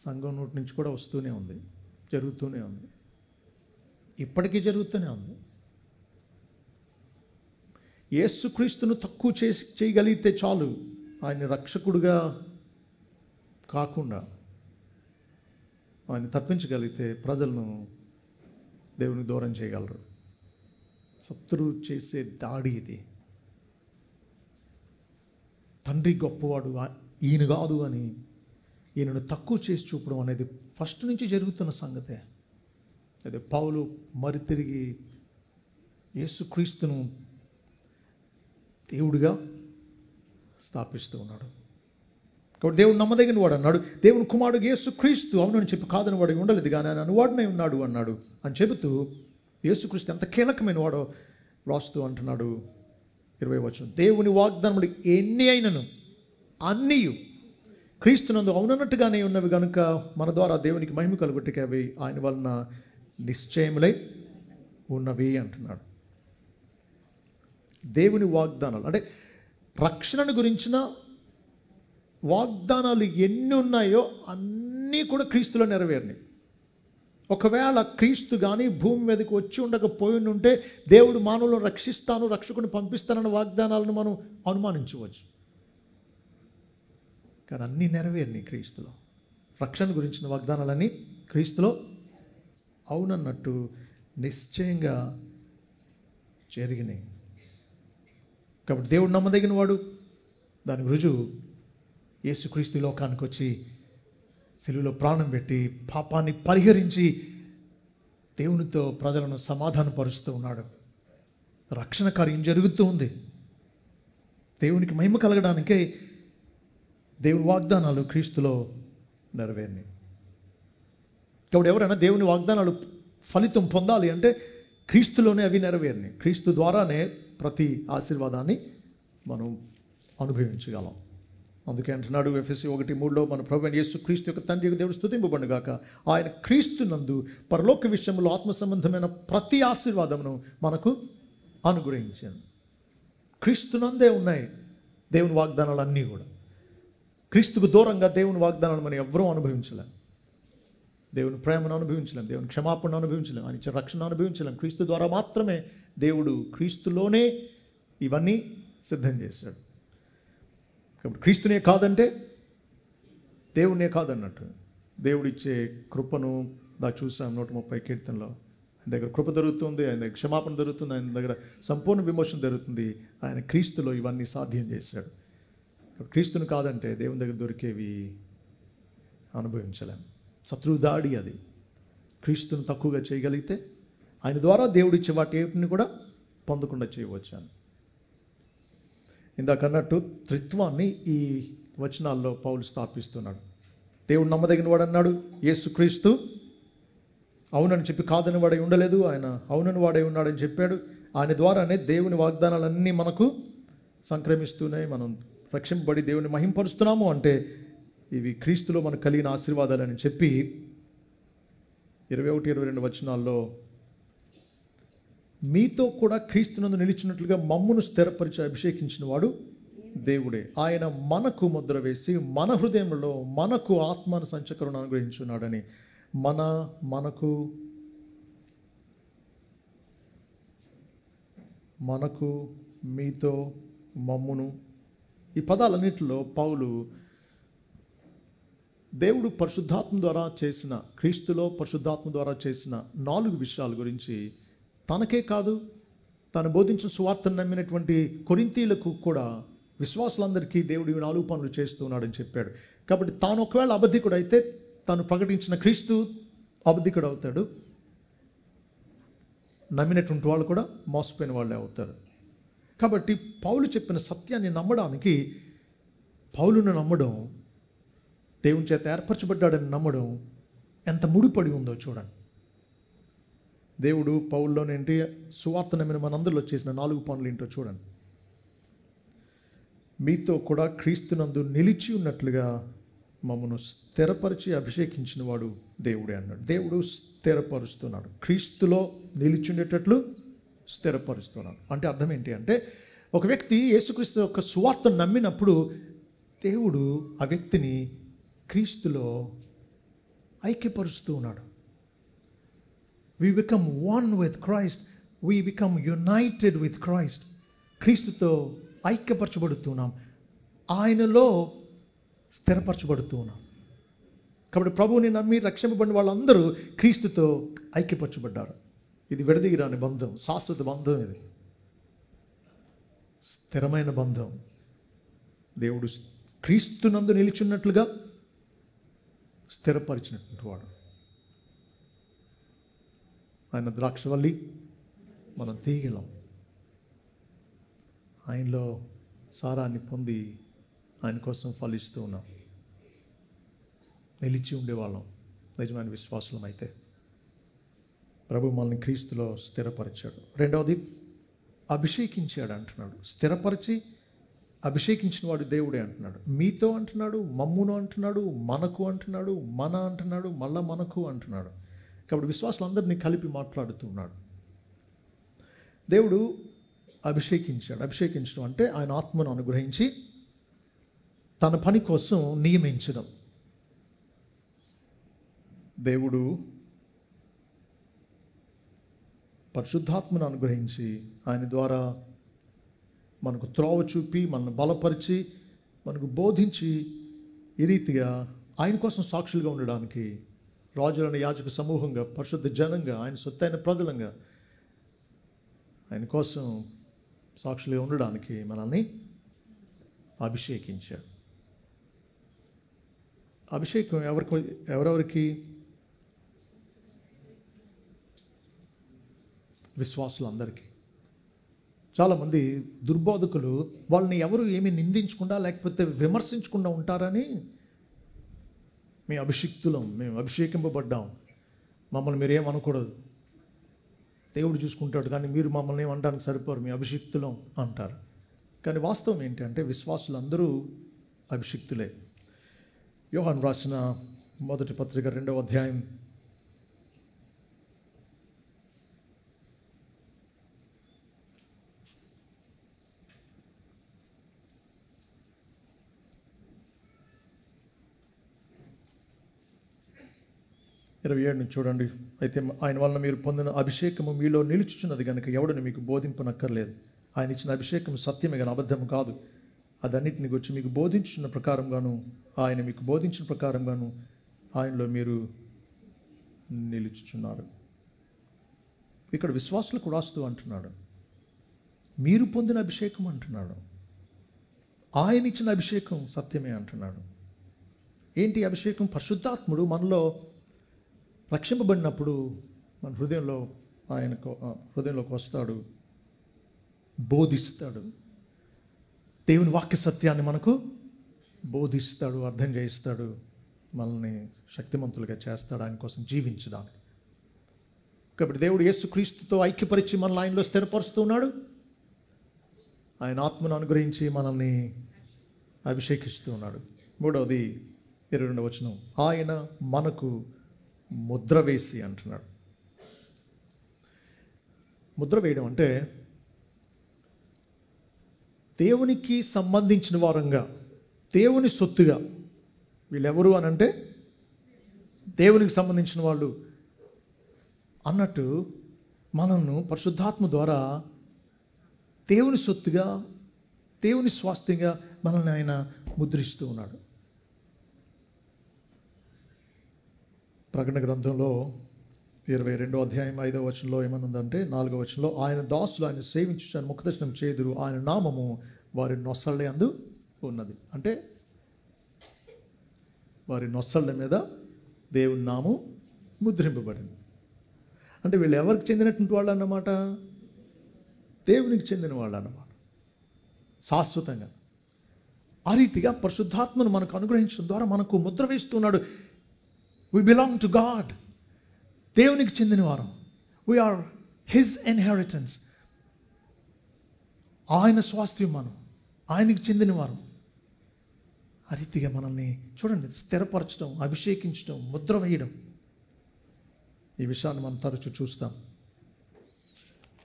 సంఘం నోటి నుంచి కూడా వస్తూనే ఉంది, జరుగుతూనే ఉంది, ఇప్పటికీ జరుగుతూనే ఉంది. యేసుక్రీస్తును తక్కువ చేయగలిగితే చాలు, ఆయన రక్షకుడుగా కాకుండా ఆయన తప్పించగలిగితే ప్రజలను దేవునికి దూరం చేయగలరు. శత్రువు చేసే దాడి ఇది. తండ్రి గొప్పవాడు, ఈయన కాదు అని ఈయనను తక్కువ చేసి చూపడం అనేది ఫస్ట్ నుంచి జరుగుతున్న సంగతే. అదే పౌలు మరి తిరిగి యేసుక్రీస్తును దేవుడిగా స్థాపిస్తూ ఉన్నాడు. కాబట్టి దేవుడు నమ్మదగిన వాడు అన్నాడు. దేవుని కుమారుడు యేసుక్రీస్తు అవునని చెప్పి కాదని వాడు ఉండలేదు, కానీ ఆయన అనువాడునై ఉన్నాడు అన్నాడు అని చెబుతూ యేసుక్రీస్తు ఎంత కీలకమైన వాడో రాస్తూ అంటున్నాడు 20వ వచనం, దేవుని వాగ్దానములు ఎన్ని అయినను అన్నీయు క్రీస్తునందు అవునన్నట్టుగానే ఉన్నవి కనుక మన ద్వారా దేవునికి మహిమ కలుగుటకే అవి ఆయన వలన నిశ్చయములై ఉన్నవి అంటున్నాడు. దేవుని వాగ్దానాలు అంటే రక్షణను గురించిన వాగ్దానాలు ఎన్ని ఉన్నాయో అన్నీ కూడా క్రీస్తులో నెరవేరినాయి. ఒకవేళ క్రీస్తు కానీ భూమి మీదకి వచ్చి ఉండకపోయి ఉంటే దేవుడు మానవులను రక్షిస్తాను, రక్షకుని పంపిస్తానన్న వాగ్దానాలను మనం అనుమానించవచ్చు. కానీ అన్నీ నెరవేరినాయి క్రీస్తులో. రక్షణ గురించిన వాగ్దానాలన్నీ క్రీస్తులో అవునన్నట్టు నిశ్చయంగా జరిగినాయి. కాబట్టి దేవుడు నమ్మదగిన వాడు. దానికి రుజువు యేసుక్రీస్తు లోకానికి వచ్చి సిలువలో ప్రాణం పెట్టి పాపాన్ని పరిహరించి దేవునితో ప్రజలను సమాధానపరుస్తూ ఉన్నాడు. రక్షణ కార్యం జరుగుతూ ఉంది. దేవునికి మహిమ కలగడానికే దేవుని వాగ్దానాలు క్రీస్తులో నెరవేరినాయి. కాబట్టి ఎవరైనా దేవుని వాగ్దానాలు ఫలితం పొందాలి అంటే క్రీస్తులోనే అవి నెరవేరినాయి. క్రీస్తు ద్వారానే ప్రతి ఆశీర్వాదాన్ని మనం అనుభవించగలం. అందుకే అంటున్నాడు ఎఫెసీ 1:3 మన ప్రభువైన యేసు క్రీస్తు యొక్క తండ్రి యొక్క దేవుడు స్తుతింపబడును గాక. ఆయన క్రీస్తు నందు పరలోక విషయంలో ఆత్మ సంబంధమైన ప్రతి ఆశీర్వాదమును మనకు అనుగ్రహించాను. క్రీస్తునందే ఉన్నాయి దేవుని వాగ్దానాలు అన్నీ కూడా. క్రీస్తుకు దూరంగా దేవుని వాగ్దానాలు మనం ఎవ్వరూ అనుభవించలేం. దేవుని ప్రేమను అనుభవించలేం, దేవుని క్షమాపణ అనుభవించలేం, ఆయన ఇచ్చే రక్షణ అనుభవించలేం. క్రీస్తు ద్వారా మాత్రమే దేవుడు క్రీస్తులోనే ఇవన్నీ సిద్ధం చేశాడు. కాబట్టి క్రీస్తునే కాదంటే దేవుడినే కాదన్నట్టు. దేవుడిచ్చే కృపను చూసాం 130 కీర్తనలో. ఆయన దగ్గర కృప దొరుకుతుంది, ఆయన దగ్గర క్షమాపణ దొరుకుతుంది, ఆయన దగ్గర సంపూర్ణ విమోచన దొరుకుతుంది. ఆయన క్రీస్తులో ఇవన్నీ సాధ్యం చేశాడు. క్రీస్తుని కాదంటే దేవుని దగ్గర దొరికేవి అనుభవించలేం. శత్రువు దాడి అది. క్రీస్తుని తక్కువగా చేయగలిగితే ఆయన ద్వారా దేవుడిచ్చే వాటిని కూడా పొందకుండా చేయవచ్చాను. ఇందాక అన్నట్టు త్రిత్వాన్ని ఈ వచనాల్లో పౌలు స్థాపిస్తున్నాడు. దేవుడు నమ్మదగిన వాడు అన్నాడు. యేసుక్రీస్తు అవునని చెప్పి కాదని వాడై ఉండలేదు, ఆయన అవునని వాడై ఉన్నాడని చెప్పాడు. ఆయన ద్వారానే దేవుని వాగ్దానాలన్నీ మనకు సంక్రమిస్తున్నాయి. మనం రక్షింపబడి దేవుని మహింపరుస్తున్నాము అంటే ఇవి క్రీస్తులో మనకు కలిగిన ఆశీర్వాదాలని చెప్పి 21-22 వచనాల్లో మీతో కూడా క్రీస్తునందు నిలిచినట్లుగా మమ్మును స్థిరపరిచి అభిషేకించిన వాడు దేవుడే. ఆయన మనకు ముద్ర వేసి మన హృదయంలో మనకు ఆత్మను సంచకరణ అనుగ్రహించున్నాడని మనకు మీతో మమ్మును ఈ పదాలన్నింటిలో పౌలు దేవుడు పరిశుద్ధాత్మ ద్వారా చేసిన, క్రీస్తులో పరిశుద్ధాత్మ ద్వారా చేసిన 4 విషయాల గురించి తనకే కాదు, తను బోధించిన సువార్తను నమ్మినటువంటి కొరింథీయులకు కూడా, విశ్వాసులందరికీ దేవుడు 4 పనులు చేస్తున్నాడని చెప్పాడు. కాబట్టి తాను ఒకవేళ అబద్ధికుడు అయితే తాను ప్రకటించిన క్రీస్తు అబద్ధికుడు అవుతాడు. నమ్మినటువంటి వాళ్ళు కూడా మోసపోయిన వాళ్ళే అవుతారు. కాబట్టి పౌలు చెప్పిన సత్యాన్ని నమ్మడానికి, పౌలును నమ్మడం, దేవుని చేత ఏర్పరచబడ్డాడని నమ్మడం ఎంత ముడిపడి ఉందో చూడండి. దేవుడు పౌల్లోనేంటి సువార్త నమ్మిన మనందరిలో చేసిన 4 పనులు ఏంటో చూడండి. మీతో కూడా క్రీస్తునందు నిలిచి ఉన్నట్లుగా మమ్మను స్థిరపరిచి అభిషేకించిన వాడు దేవుడే అన్నాడు. దేవుడు స్థిరపరుస్తున్నాడు, క్రీస్తులో నిలిచి ఉండేటట్లు స్థిరపరుస్తున్నాడు. అంటే అర్థం ఏంటి అంటే, ఒక వ్యక్తి యేసుక్రీస్తు యొక్క సువార్తను నమ్మినప్పుడు దేవుడు ఆ వ్యక్తిని క్రీస్తులో ఐక్యపరుస్తూ ఉన్నాడు. We become one with Christ. We become united with Christ. క్రీస్తుతో ఐక్యపరచబడుతున్నాం, ఆయనలో స్థిరపరచబడుతున్నాం. కాబట్టి ప్రభువుని నమ్మి రక్షింపబడిన వాళ్ళందరూ క్రీస్తుతో ఐక్యపరచబడ్డారు. ఇది విడదీయరాని బంధం, శాశ్వత బంధం, ఇది స్థిరమైన బంధం. దేవుడు క్రీస్తునందు నిలిచున్నట్లుగా స్థిరపరిచినటువంటి వాడు. ఆయన ద్రాక్షవల్లి, మనం తీగలం. ఆయనలో సారాన్ని పొంది ఆయన కోసం ఫలిస్తూ ఉన్నాం. నిలిచి ఉండేవాళ్ళం నిజమైన విశ్వాసం అయితే. ప్రభు మనల్ని క్రీస్తులో స్థిరపరిచాడు. రెండవది అభిషేకించాడు అంటున్నాడు. స్థిరపరిచి అభిషేకించిన వాడు దేవుడే అంటున్నాడు. మీతో అంటున్నాడు, మమ్మును అంటున్నాడు, మనకు అంటున్నాడు, మన అంటున్నాడు, మళ్ళా మనకు అంటున్నాడు. కాబట్టి విశ్వాసులందరినీ కలిపి మాట్లాడుతున్నాడు. దేవుడు అభిషేకించాడు. అభిషేకించడం అంటే ఆయన ఆత్మను అనుగ్రహించి తన పని కోసం నియమించడం. దేవుడు పరిశుద్ధాత్మను అనుగ్రహించి ఆయన ద్వారా మనకు త్రోవ చూపి, మనల్ని బలపరిచి, మనకు బోధించి, ఈ రీతిగా ఆయన కోసం సాక్షులుగా ఉండడానికి రాజులను యాజక సమూహంగా, పరిశుద్ధ జనంగా, ఆయన సొత్తైన ప్రజలంగా ఆయన కోసం సాక్షులుగా ఉండడానికి మనల్ని అభిషేకించాడు. అభిషేకం ఎవరెవరికి? విశ్వాసులందరికీ. చాలామంది దుర్బోధకులు వాళ్ళని ఎవరు ఏమీ నిందించకుండా లేకపోతే విమర్శించకుండా ఉంటారని, మేము అభిషిక్తులం, మేము అభిషేకింపబడ్డాం, మమ్మల్ని మీరేమనకూడదు, దేవుడు చూసుకుంటాడు, కానీ మీరు మమ్మల్ని ఏమంటానికి సరిపోరు, మేము అభిషిక్తులం అంటారు. కానీ వాస్తవం ఏంటంటే విశ్వాసులందరూ అభిషిక్తులే. యోహాను రాసిన మొదటి పత్రిక 2వ అధ్యాయం 27 నుంచి చూడండి. అయితే ఆయన వలన మీరు పొందిన అభిషేకము మీలో నిలుచుచున్నది కనుక ఎవడని మీకు బోధింపనక్కర్లేదు. ఆయన ఇచ్చిన అభిషేకం సత్యమే కానీ అబద్ధం కాదు. అదన్నిటిని గురించి మీకు బోధించిన ప్రకారంగాను, ఆయన మీకు బోధించిన ప్రకారంగాను ఆయనలో మీరు నిలుచుచున్నారు. ఇక్కడ విశ్వాసులకు రాస్తూ అంటున్నాడు, మీరు పొందిన అభిషేకం అంటున్నాడు, ఆయన ఇచ్చిన అభిషేకం సత్యమే అంటున్నాడు. ఏంటి అభిషేకం? పరిశుద్ధాత్ముడు మనలో రక్షింపబడినప్పుడు మన హృదయంలోకి వస్తాడు, బోధిస్తాడు, దేవుని వాక్య సత్యాన్ని మనకు బోధిస్తాడు, అర్థం చేయిస్తాడు, మనల్ని శక్తిమంతులుగా చేస్తాడు ఆయన కోసం జీవించడానికి. కాబట్టి దేవుడు యేసుక్రీస్తుతో ఐక్యపరిచి మనల్ని ఆయనలో స్థిరపరుస్తూ ఉన్నాడు. ఆయన ఆత్మను అనుగ్రహించి మనల్ని అభిషేకిస్తూ ఉన్నాడు. 3వది 22వ వచనం, ఆయన మనకు ముద్ర వేసి అంటున్నాడు. ముద్ర వేయడం అంటే దేవునికి సంబంధించిన వారంగా, దేవుని సొత్తుగా. వీళ్ళెవరు అని అంటే దేవునికి సంబంధించిన వాళ్ళు అన్నట్టు మనల్ని పరిశుద్ధాత్మ ద్వారా దేవుని సొత్తుగా, దేవుని స్వాస్థ్యంగా మనల్ని ఆయన ముద్రిస్తూ ఉన్నాడు. ప్రకటన గ్రంథంలో 22వ అధ్యాయం 5వ వచనంలో ఏమనుందంటే, 4వ వచనంలో, ఆయన దాసులు ఆయన సేవించు ముఖదర్శనం చేదురు, ఆయన నామము వారి నొసళ్ళ యందు ఉన్నది. అంటే వారి నొసళ్ళ మీద దేవుని నామం ముద్రింపబడింది. అంటే వీళ్ళు ఎవరికి చెందినటువంటి వాళ్ళు అన్నమాట? దేవునికి చెందిన వాళ్ళు అన్నమాట, శాశ్వతంగా. ఆ రీతిగా పరిశుద్ధాత్మను మనకు అనుగ్రహించడం ద్వారా మనకు ముద్ర వేస్తున్నాడు. We belong to God. దేవునికి చెందిన వారం. We are His inheritance. ఆయన స్వాస్థ్యం మనం, ఆయనకు చెందిన వారం. ఆ రీతిగా మనల్ని చూడండి స్థిరపరచడం, అభిషేకించడం, ముద్ర వేయడం. ఈ విషయాన్ని మనం తరచూ చూస్తాం.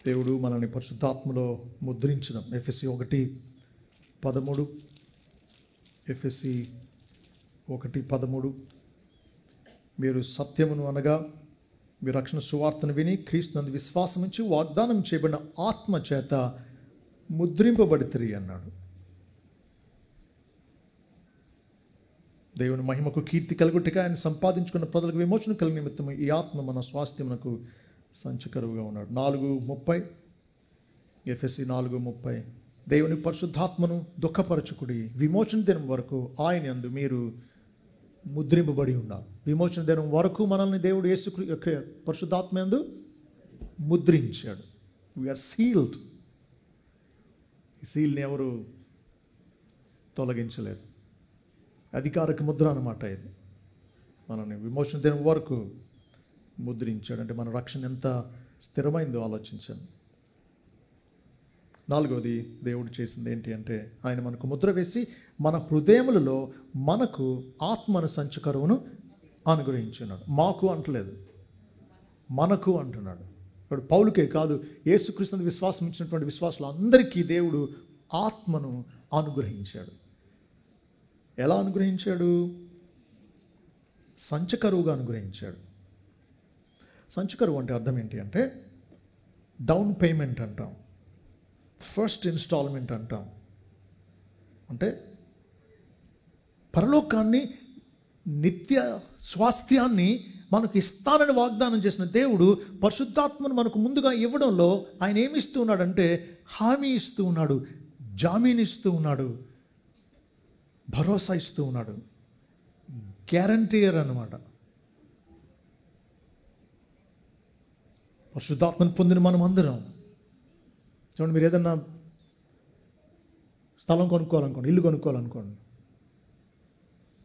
దేవుడు మనల్ని పరిశుద్ధాత్మలో ముద్రించడం. ఎఫెసీ 1:13, ఎఫెసీ 1:13, మీరు సత్యమును అనగా మీ రక్షణ సువార్తను విని క్రీస్తునందు విశ్వాసం ఉంచి వాగ్దానం చేయబడిన ఆత్మ చేత ముద్రింపబడితిరి అన్నాడు. దేవుని మహిమకు కీర్తి కలుగుటగా ఆయన సంపాదించుకున్న ప్రజలకు విమోచన కలిగిన నిమిత్తం ఈ ఆత్మ మన స్వాస్థ్యమునకు సంచకరువుగా ఉన్నాడు. 4:30, ఎఫెసీ 4:30, దేవుని పరిశుద్ధాత్మను దుఃఖపరచుకుడి, విమోచన దినం వరకు ఆయన యందు మీరు ముద్రింపబడి ఉన్నారు. విమోచన దినం వరకు మనల్ని దేవుడు యేసు పరిశుద్ధాత్మ యందు ముద్రించాడు. We are sealed. ఈ సీల్ని ఎవరు తొలగించలేరు. అధికారిక ముద్ర అన్నమాట ఇది. మనల్ని విమోచన దినం వరకు ముద్రించాడు. అంటే మన రక్షణ ఎంత స్థిరమైందో ఆలోచించండి. 4వది దేవుడు చేసింది ఏంటి అంటే, ఆయన మనకు ముద్ర వేసి మన హృదయములలో మనకు ఆత్మను సంచకరువును అనుగ్రహించున్నాడు. మాకు అంటలేదు, మనకు అంటున్నాడు. ఇప్పుడు పౌలుకే కాదు, యేసుక్రీస్తుని విశ్వాసం ఇచ్చినటువంటి విశ్వాసులు అందరికీ దేవుడు ఆత్మను అనుగ్రహించాడు. ఎలా అనుగ్రహించాడు? సంచకరువుగా అనుగ్రహించాడు. సంచకరువు అంటే అర్థం ఏంటి అంటే, డౌన్ పేమెంట్ అంటాం, ఫస్ట్ ఇన్స్టాల్మెంట్ అంటాం. అంటే పరలోకాన్ని, నిత్య స్వాస్థ్యాన్ని మనకు ఇస్తానని వాగ్దానం చేసిన దేవుడు పరిశుద్ధాత్మను మనకు ముందుగా ఇవ్వడంలో ఆయన ఏమి ఇస్తూ ఉన్నాడంటే హామీ ఇస్తూ ఉన్నాడు, జామీన్ ఇస్తూ ఉన్నాడు, భరోసా ఇస్తూ ఉన్నాడు, గ్యారంటీయర్ అన్నమాట. పరిశుద్ధాత్మను పొందిన మనం అందరం చూడండి, మీరు ఏదన్నా స్థలం కొనుక్కోవాలనుకోండి, ఇల్లు కొనుక్కోవాలనుకోండి,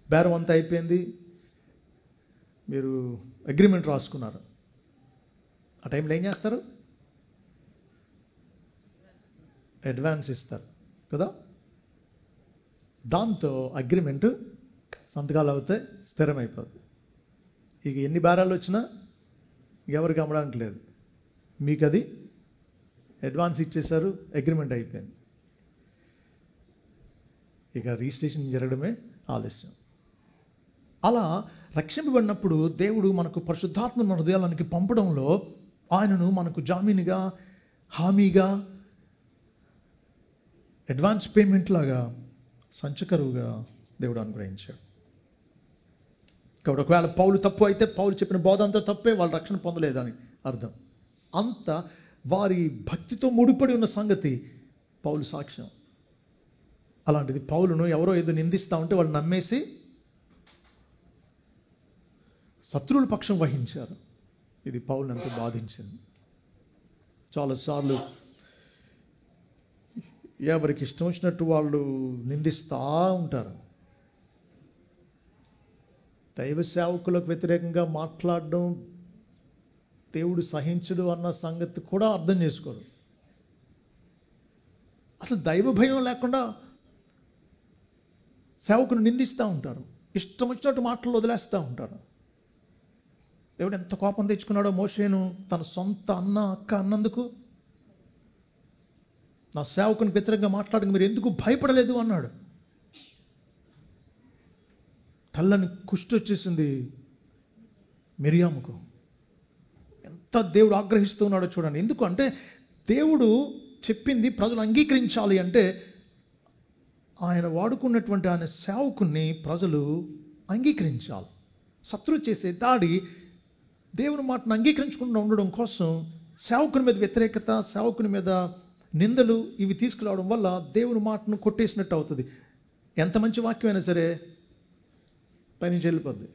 బేరం అంతా అయిపోయింది, మీరు అగ్రిమెంట్ రాసుకున్నారు. ఆ టైంలో ఏం చేస్తారు? అడ్వాన్స్ ఇస్తారు కదా. దాంతో అగ్రిమెంటు సంతకాలు అవుతాయి, స్థిరమైపోతుంది. ఇక ఎన్ని బేరాలు వచ్చినా ఎవరికి అమ్మడానికి లేదు, మీకు అది అడ్వాన్స్ ఇచ్చేశారు, అగ్రిమెంట్ అయిపోయింది. ఇక రిజిస్ట్రేషన్ జరగడమే ఆలస్యం. అలా రక్షింపబడినప్పుడు దేవుడు మనకు పరిశుద్ధాత్మను మన హృదయానికి పంపడంలో ఆయనను మనకు జామీనుగా, హామీగా, అడ్వాన్స్ పేమెంట్ లాగా, సంచకరువుగా దేవుడు అనుగ్రహించాడు. కాబట్టి ఒకవేళ పౌలు తప్పు అయితే పౌలు చెప్పిన బోధ అంతా తప్పే, వాళ్ళు రక్షణ పొందలేదని అర్థం. అంత వారి భక్తితో ముడిపడి ఉన్న సంగతి పౌలు సాక్ష్యం. అలాంటిది పౌలును ఎవరో ఏదో నిందిస్తూ ఉంటే వాళ్ళు నమ్మేసి శత్రువుల పక్షం వహించారు. ఇది పౌలును ఎంతో బాధించింది. చాలాసార్లు ఎవరికి ఇష్టం వచ్చినట్టు వాళ్ళు నిందిస్తూ ఉంటారు. దైవ సేవకులకు వ్యతిరేకంగా మాట్లాడడం దేవుడు సహించడు అన్న సంగతి కూడా అర్థం చేసుకోరు. అసలు దైవ భయం లేకుండా సేవకుని నిందిస్తూ ఉంటారు, ఇష్టం వచ్చినట్టు మాటలు వదిలేస్తూ ఉంటారు. దేవుడు ఎంత కోపం తెచ్చుకున్నాడో మోషేను తన సొంత అన్న అక్క అన్నందుకు. నా సేవకుని వ్యతిరేకంగా మాట్లాడక మీరు ఎందుకు భయపడలేదు అన్నాడు. తల్లని కుష్టి వచ్చేసింది మిరియాముకు. ఎంత దేవుడు ఆగ్రహిస్తూ ఉన్నాడో చూడండి. ఎందుకు అంటే దేవుడు చెప్పింది ప్రజలు అంగీకరించాలి అంటే ఆయన వాడుకున్నటువంటి ఆయన సేవకుని ప్రజలు అంగీకరించాలి. శత్రువు చేసే దాడి దేవుని మాటను అంగీకరించకుండా ఉండడం కోసం సేవకుని మీద వ్యతిరేకత, సేవకుని మీద నిందలు ఇవి తీసుకురావడం వల్ల దేవుని మాటను కొట్టేసినట్టు అవుతుంది. ఎంత మంచి వాక్యమైనా సరే పైనుంచి వెళ్ళిపోద్ది.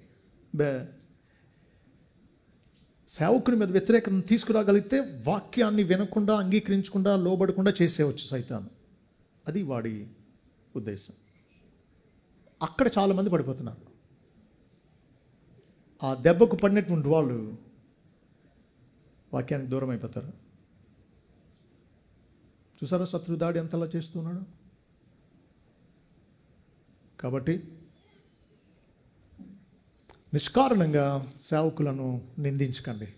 సేవకుని మీద వ్యతిరేకతను తీసుకురాగలిగితే వాక్యాన్ని వినకుండా, అంగీకరించకుండా, లోబడకుండా చేసేవచ్చు సైతాను. అది వాడి ఉద్దేశం. అక్కడ చాలామంది పడిపోతున్నారు. ఆ దెబ్బకు పడినటువంటి వాళ్ళు వాక్యానికి దూరం అయిపోతారు. చూసారా శత్రు దాడి ఎంతలా చేస్తున్నాడు. కాబట్టి నిష్కారణంగా సేవకులను నిందించకండి.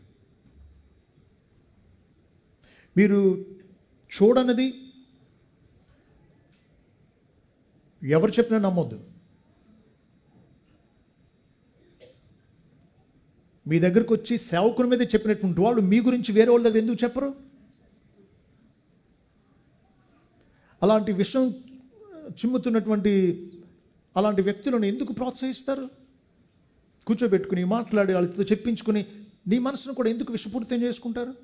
మీరు చూడనిది ఎవరు చెప్పినా నమ్మొద్దు. మీ దగ్గరకు వచ్చి సేవకుని మీద చెప్పినటువంటి వాళ్ళు మీ గురించి వేరే వాళ్ళ దగ్గర ఎందుకు చెప్పరు? అలాంటి విషయం చిమ్ముతున్నటువంటి అలాంటి వ్యక్తులను ఎందుకు ప్రోత్సహిస్తారు? కూర్చోబెట్టుకుని మాట్లాడి వాళ్ళతో చెప్పించుకుని నీ మనసును కూడా ఎందుకు విషపూరితం చేసుకుంటారు?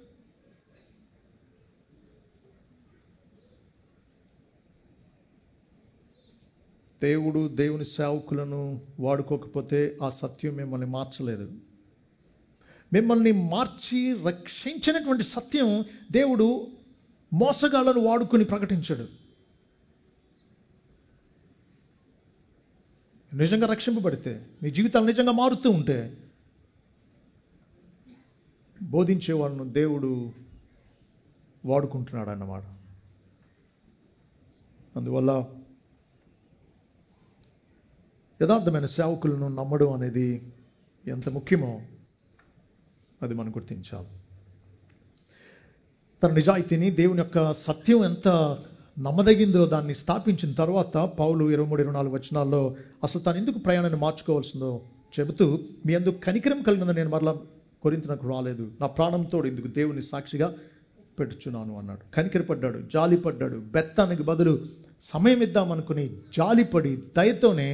దేవుడు దేవుని సేవకులను వాడుకోకపోతే ఆ సత్యం మిమ్మల్ని మార్చలేదు. మిమ్మల్ని మార్చి రక్షించినటువంటి సత్యం దేవుడు మోసగాళ్లను వాడుకొని ప్రకటించాడు. నిజంగా రక్షింపబడితే, మీ జీవితాలు నిజంగా మారుతూ ఉంటే బోధించే వాళ్ళను దేవుడు వాడుకుంటున్నాడు అన్నమాట. అందువల్ల యథార్థమైన సేవకులను నమ్మడం అనేది ఎంత ముఖ్యమో అది మనం గుర్తించాలి. తన నిజాయితీని, దేవుని యొక్క సత్యం ఎంత నమ్మదగిందో దాన్ని స్థాపించిన తర్వాత పౌలు 23-24 వచనాల్లో అసలు తాను ఎందుకు ప్రయాణాన్ని మార్చుకోవాల్సిందో చెబుతూ, మీ అందుకు కనికరం కలిగిన నేను మరలా కొరింథీయునకు రాలేదు, నా ప్రాణంతో ఇందుకు దేవుని సాక్షిగా పెట్టుచున్నాను అన్నాడు. కనికరపడ్డాడు, జాలిపడ్డాడు. బెత్తానికి బదులు సమయం ఇద్దామనుకుని జాలిపడి దయతోనే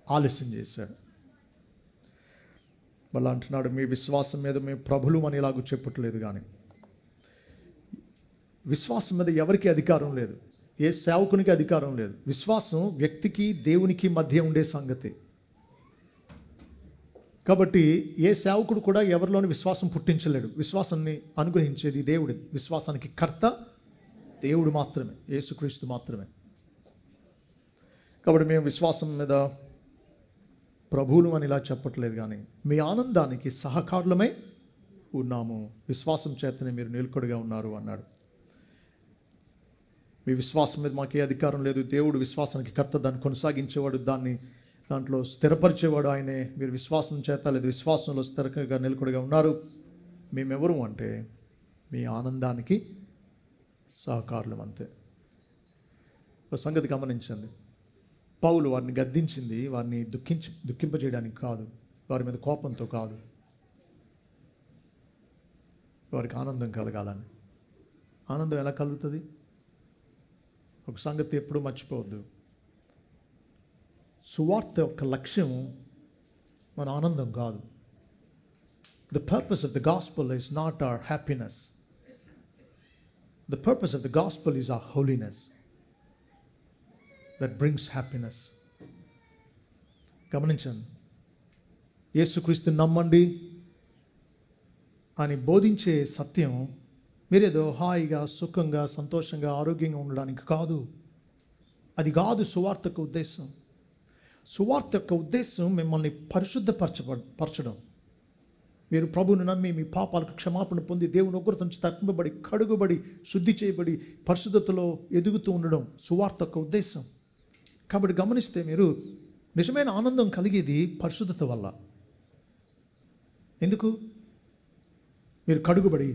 ఆలస్యం చేశాడు. మళ్ళీ అంటున్నాడు, మీ విశ్వాసం మీద మేము ప్రభులు అని ఇలాగూ చెప్పట్లేదు. కానీ విశ్వాసం మీద ఎవరికి అధికారం లేదు, ఏ సేవకునికి అధికారం లేదు. విశ్వాసం వ్యక్తికి దేవునికి మధ్య ఉండే సంగతి. కాబట్టి ఏ సేవకుడు కూడా ఎవరిలోని విశ్వాసం పుట్టించలేడు. విశ్వాసాన్ని అనుగ్రహించేది దేవుడు. విశ్వాసానికి కర్త దేవుడు మాత్రమే, యేసుక్రీస్తు మాత్రమే. కాబట్టి మేము విశ్వాసం మీద ప్రభువులు అని ఇలా చెప్పట్లేదు, కానీ మీ ఆనందానికి సహకారులమై ఉన్నాము, విశ్వాసం చేతనే మీరు నిలకడగా ఉన్నారు అన్నాడు. మీ విశ్వాసం మీద మాకే అధికారం లేదు, దేవుడు విశ్వాసానికి కర్త, దాన్ని కొనసాగించేవాడు, దాంట్లో స్థిరపరిచేవాడు ఆయనే. మీరు విశ్వాసం చేత లేదు విశ్వాసంలో స్థిరంగా నిలకడగా ఉన్నారు. మేమెవరు అంటే మీ ఆనందానికి సహకారులం, అంతే. ఒక సంగతి గమనించండి, పౌలు వారిని గద్దించింది వారిని దుఃఖింపజేయడానికి కాదు, వారి మీద కోపంతో కాదు, వారికి ఆనందం కలగాలని. ఆనందం ఎలా కలుగుతుంది? ఒక సంగతి ఎప్పుడూ మర్చిపోవద్దు, సువార్త యొక్క లక్ష్యం మన ఆనందం కాదు. The purpose of the gospel is not our happiness. The purpose of the gospel is our holiness that brings happiness. గమనించండి, యేసుక్రీస్తు నమ్మండి అని బోధించే సత్యం మీరేదో హాయిగా సుఖంగా సంతోషంగా ఆరోగ్యంగా ఉండడానికి కాదు. అది కాదు సువార్త యొక్క ఉద్దేశం. సువార్త యొక్క ఉద్దేశం మిమ్మల్ని పరిశుద్ధపరచడం. మీరు ప్రభువును నమ్మి మీ పాపాలకు క్షమాపణ పొంది దేవుని ఉగ్రత నుంచి తప్పింపబడి కడుగుబడి శుద్ధి చేయబడి పరిశుద్ధతలో ఎదుగుతూ ఉండడం సువార్త యొక్క ఉద్దేశం. కాబట్టి గమనిస్తే మీరు నిజమైన ఆనందం కలిగేది పరిశుద్ధత వల్ల. ఎందుకు? మీరు కడుగుబడి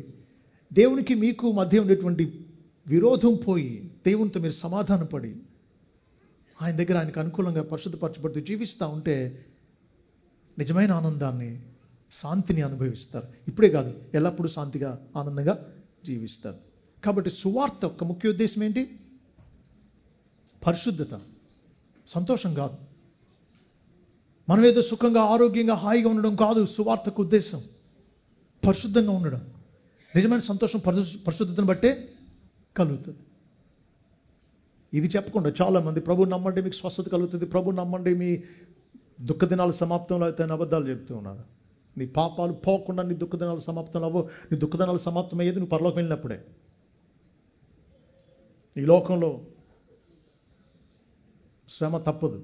దేవునికి మీకు మధ్య ఉండేటువంటి విరోధం పోయి దేవునితో మీరు సమాధానపడి ఆయన దగ్గర ఆయనకు అనుకూలంగా పరిశుద్ధపరచబడుతూ జీవిస్తూ ఉంటే నిజమైన ఆనందాన్ని, శాంతిని అనుభవిస్తారు. ఇప్పుడే కాదు, ఎల్లప్పుడూ శాంతిగా ఆనందంగా జీవిస్తారు. కాబట్టి సువార్త యొక్క ముఖ్య ఉద్దేశం ఏంటి? పరిశుద్ధత, సంతోషం కాదు. మనం ఏదో సుఖంగా ఆరోగ్యంగా హాయిగా ఉండడం కాదు సువార్తకు ఉద్దేశం. పరిశుద్ధంగా ఉండడం. నిజమైన సంతోషం పరిశుద్ధతను బట్టే కలుగుతుంది. ఇది చెప్పకుండా చాలామంది ప్రభు నమ్మండి మీకు స్వస్థత కలుగుతుంది, ప్రభు నమ్మండి మీ దుఃఖ దినాల సమాప్తంలో అయితే అబద్ధాలు చెప్తూ ఉన్నారు. నీ పాపాలు పోకుండా నీ దుఃఖ దినాల సమాప్తంలో అవ్వవు. నీ దుఃఖ దినాల సమాప్తం అయ్యేది నువ్వు పరలోకం వెళ్ళినప్పుడే. ఈ లోకంలో శ్రమ తప్పదు.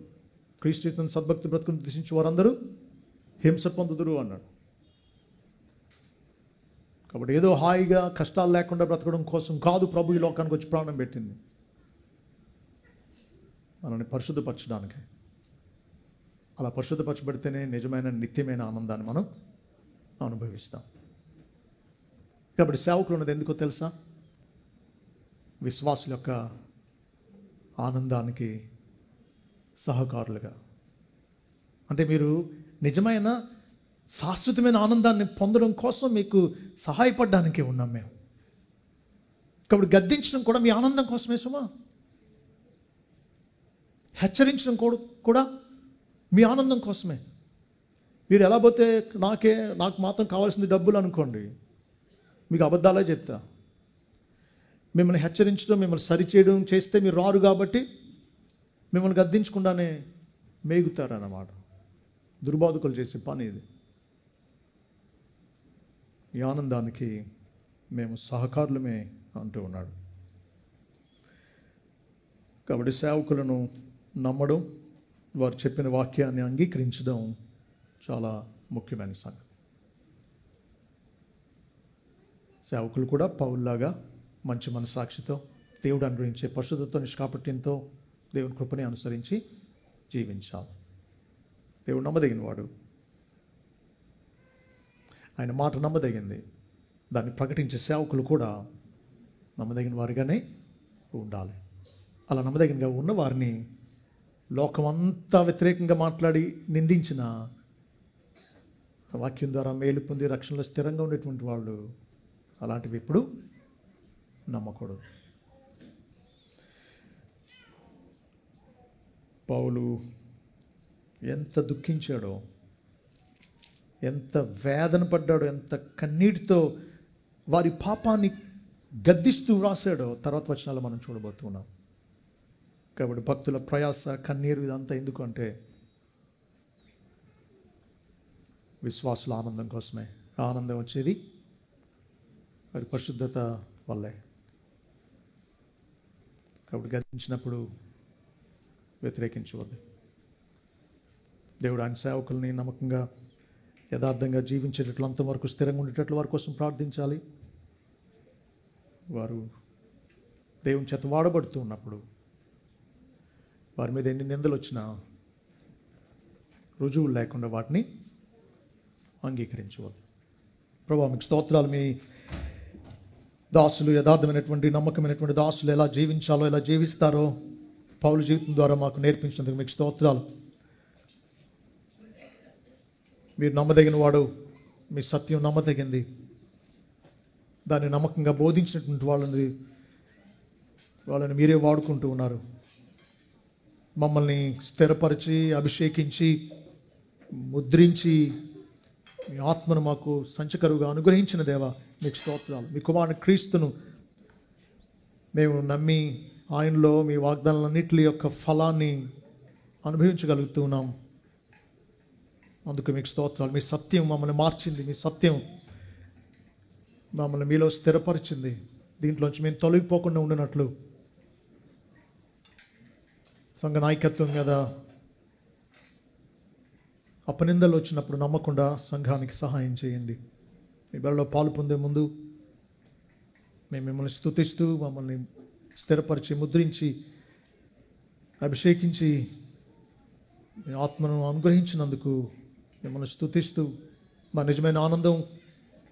క్రీస్తును సద్భక్తి బ్రతుకుని దర్శించి వారందరూ హింస పొందుదురు అన్నాడు. కాబట్టి ఏదో హాయిగా కష్టాలు లేకుండా బ్రతకడం కోసం కాదు ప్రభు ఈ లోకానికి వచ్చి ప్రాణం పెట్టింది. మనల్ని పరిశుద్ధపరచడానికి. అలా పరిశుద్ధపరచబడితేనే నిజమైన నిత్యమైన ఆనందాన్ని మనం అనుభవిస్తాం. కాబట్టి సేవకులు ఉన్నది ఎందుకో తెలుసా? విశ్వాసుల యొక్క ఆనందానికి సహకారులుగా. అంటే మీరు నిజమైన శాశ్వతమైన ఆనందాన్ని పొందడం కోసం మీకు సహాయపడడానికే ఉన్నాం మేము. కాబట్టి గద్దించడం కూడా మీ ఆనందం కోసమే సుమా. హెచ్చరించడం కూడా మీ ఆనందం కోసమే. మీరు ఎలా పోతే నాకు మాత్రం కావాల్సింది డబ్బులు అనుకోండి, మీకు అబద్ధాలే చెప్తా. మిమ్మల్ని హెచ్చరించడం, మిమ్మల్ని సరిచేయడం చేస్తే మీరు రారు కాబట్టి మిమ్మల్ని గద్దించకుండానే మేగుతారన్నమాట. దుర్బాధకులు చేసే పని ఇది. ఈ ఆనందానికి మేము సహకారులమే అంటూ ఉన్నాడు. కాబట్టి సేవకులను నమ్మడం, వారు చెప్పిన వాక్యాన్ని అంగీకరించడం చాలా ముఖ్యమైన సంగతి. సేవకులు కూడా పౌల్లాగా మంచి మనసాక్షితో దేవుడు అనుగ్రహించే పరిశుద్ధతో నిష్కాపట్యంతో దేవుని కృపని అనుసరించి జీవించాలి. దేవుడు నమ్మదగిన వాడు, ఆయన మాట నమ్మదగింది. దాన్ని ప్రకటించే సేవకులు కూడా నమ్మదగిన వారిగానే ఉండాలి. అలా నమ్మదగినగా ఉన్న వారిని లోకమంతా వ్యతిరేకంగా మాట్లాడి నిందించిన వాక్యం ద్వారా మేలు పొంది రక్షణలో స్థిరంగా ఉండేటువంటి వాళ్ళు అలాంటివి ఎప్పుడు నమ్మకూడదు. పౌలు ఎంత దుఃఖించాడో ఎంత వేదన పడ్డాడో, ఎంత కన్నీటితో వారి పాపాన్ని గద్దిస్తూ వ్రాసాడో తర్వాత వచనాలు మనం చూడబోతున్నాం. కాబట్టి భక్తుల ప్రయాస, కన్నీరు ఇదంతా ఎందుకు అంటే విశ్వాసుల ఆనందం కోసమే. ఆనందం వచ్చేది వారి పరిశుద్ధత వల్లే. కాబట్టి గద్దించినప్పుడు వ్యతిరేకించవద్దు. దేవుడు ఆయన సేవకుల్ని నమ్మకంగా, యథార్థంగా జీవించేటట్లు, అంతవరకు స్థిరంగా ఉండేటట్లు వారి కోసం ప్రార్థించాలి. వారు దేవుని చేత వాడబడుతూ ఉన్నప్పుడు వారి మీద ఎన్ని నిందలు వచ్చినా రుజువులు లేకుండా వాటిని అంగీకరించవద్దు. ప్రభువా, మీకు స్తోత్రాలు. మీ దాసులు, యథార్థమైనటువంటి నమ్మకమైనటువంటి దాసులు ఎలా జీవించాలో, ఎలా జీవిస్తారో పౌలు జీవితం ద్వారా మాకు నేర్పించినందుకు మీకు స్తోత్రాలు. మీరు నమ్మదగిన వాడు, మీ సత్యం నమ్మదగింది. దాన్ని నమ్మకంగా బోధించినటువంటి వాళ్ళని మీరే వాడుకుంటూ ఉన్నారు. మమ్మల్ని స్థిరపరిచి, అభిషేకించి, ముద్రించి, మీ ఆత్మను మాకు సంచకరువుగా అనుగ్రహించిన దేవా మీకు స్తోత్రాలు. మీ కుమారుని క్రీస్తును మేము నమ్మి ఆయనలో మీ వాగ్దానాలన్నిటి యొక్క ఫలాన్ని అనుభవించగలుగుతూ ఉన్నాం. అందుకు మీకు స్తోత్రాలు. మీ సత్యం మమ్మల్ని మార్చింది. మీ సత్యం మమ్మల్ని మీలో స్థిరపరిచింది. దీంట్లోంచి మేము తొలగిపోకుండా ఉండినట్లు సంఘ నాయకత్వం మీద అపనిందలు వచ్చినప్పుడు నమ్మకుండా సంఘానికి సహాయం చేయండి. మీ బలలో పాలు పొందే ముందు మేము మిమ్మల్ని స్తుతిస్తూ, మమ్మల్ని స్థిరపరిచి, ముద్రించి, అభిషేకించి, మీ ఆత్మను అనుగ్రహించినందుకు మిమ్మల్ని స్తుతిస్తూ, మా నిజమైన ఆనందం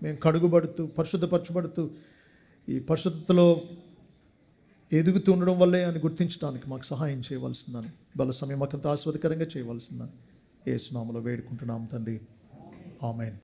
మేము కడుగుబడుతూ, పరిశుద్ధపరచబడుతూ, ఈ పరిశుద్ధతలో ఎదుగుతూ ఉండడం వల్లే అని గుర్తించడానికి మాకు సహాయం చేయవలసిందని, బల సమయం మాకంత ఆస్వాదకరంగా చేయవలసిందని యేసు నామములో వేడుకుంటున్నాం తండ్రి. ఆమేన్.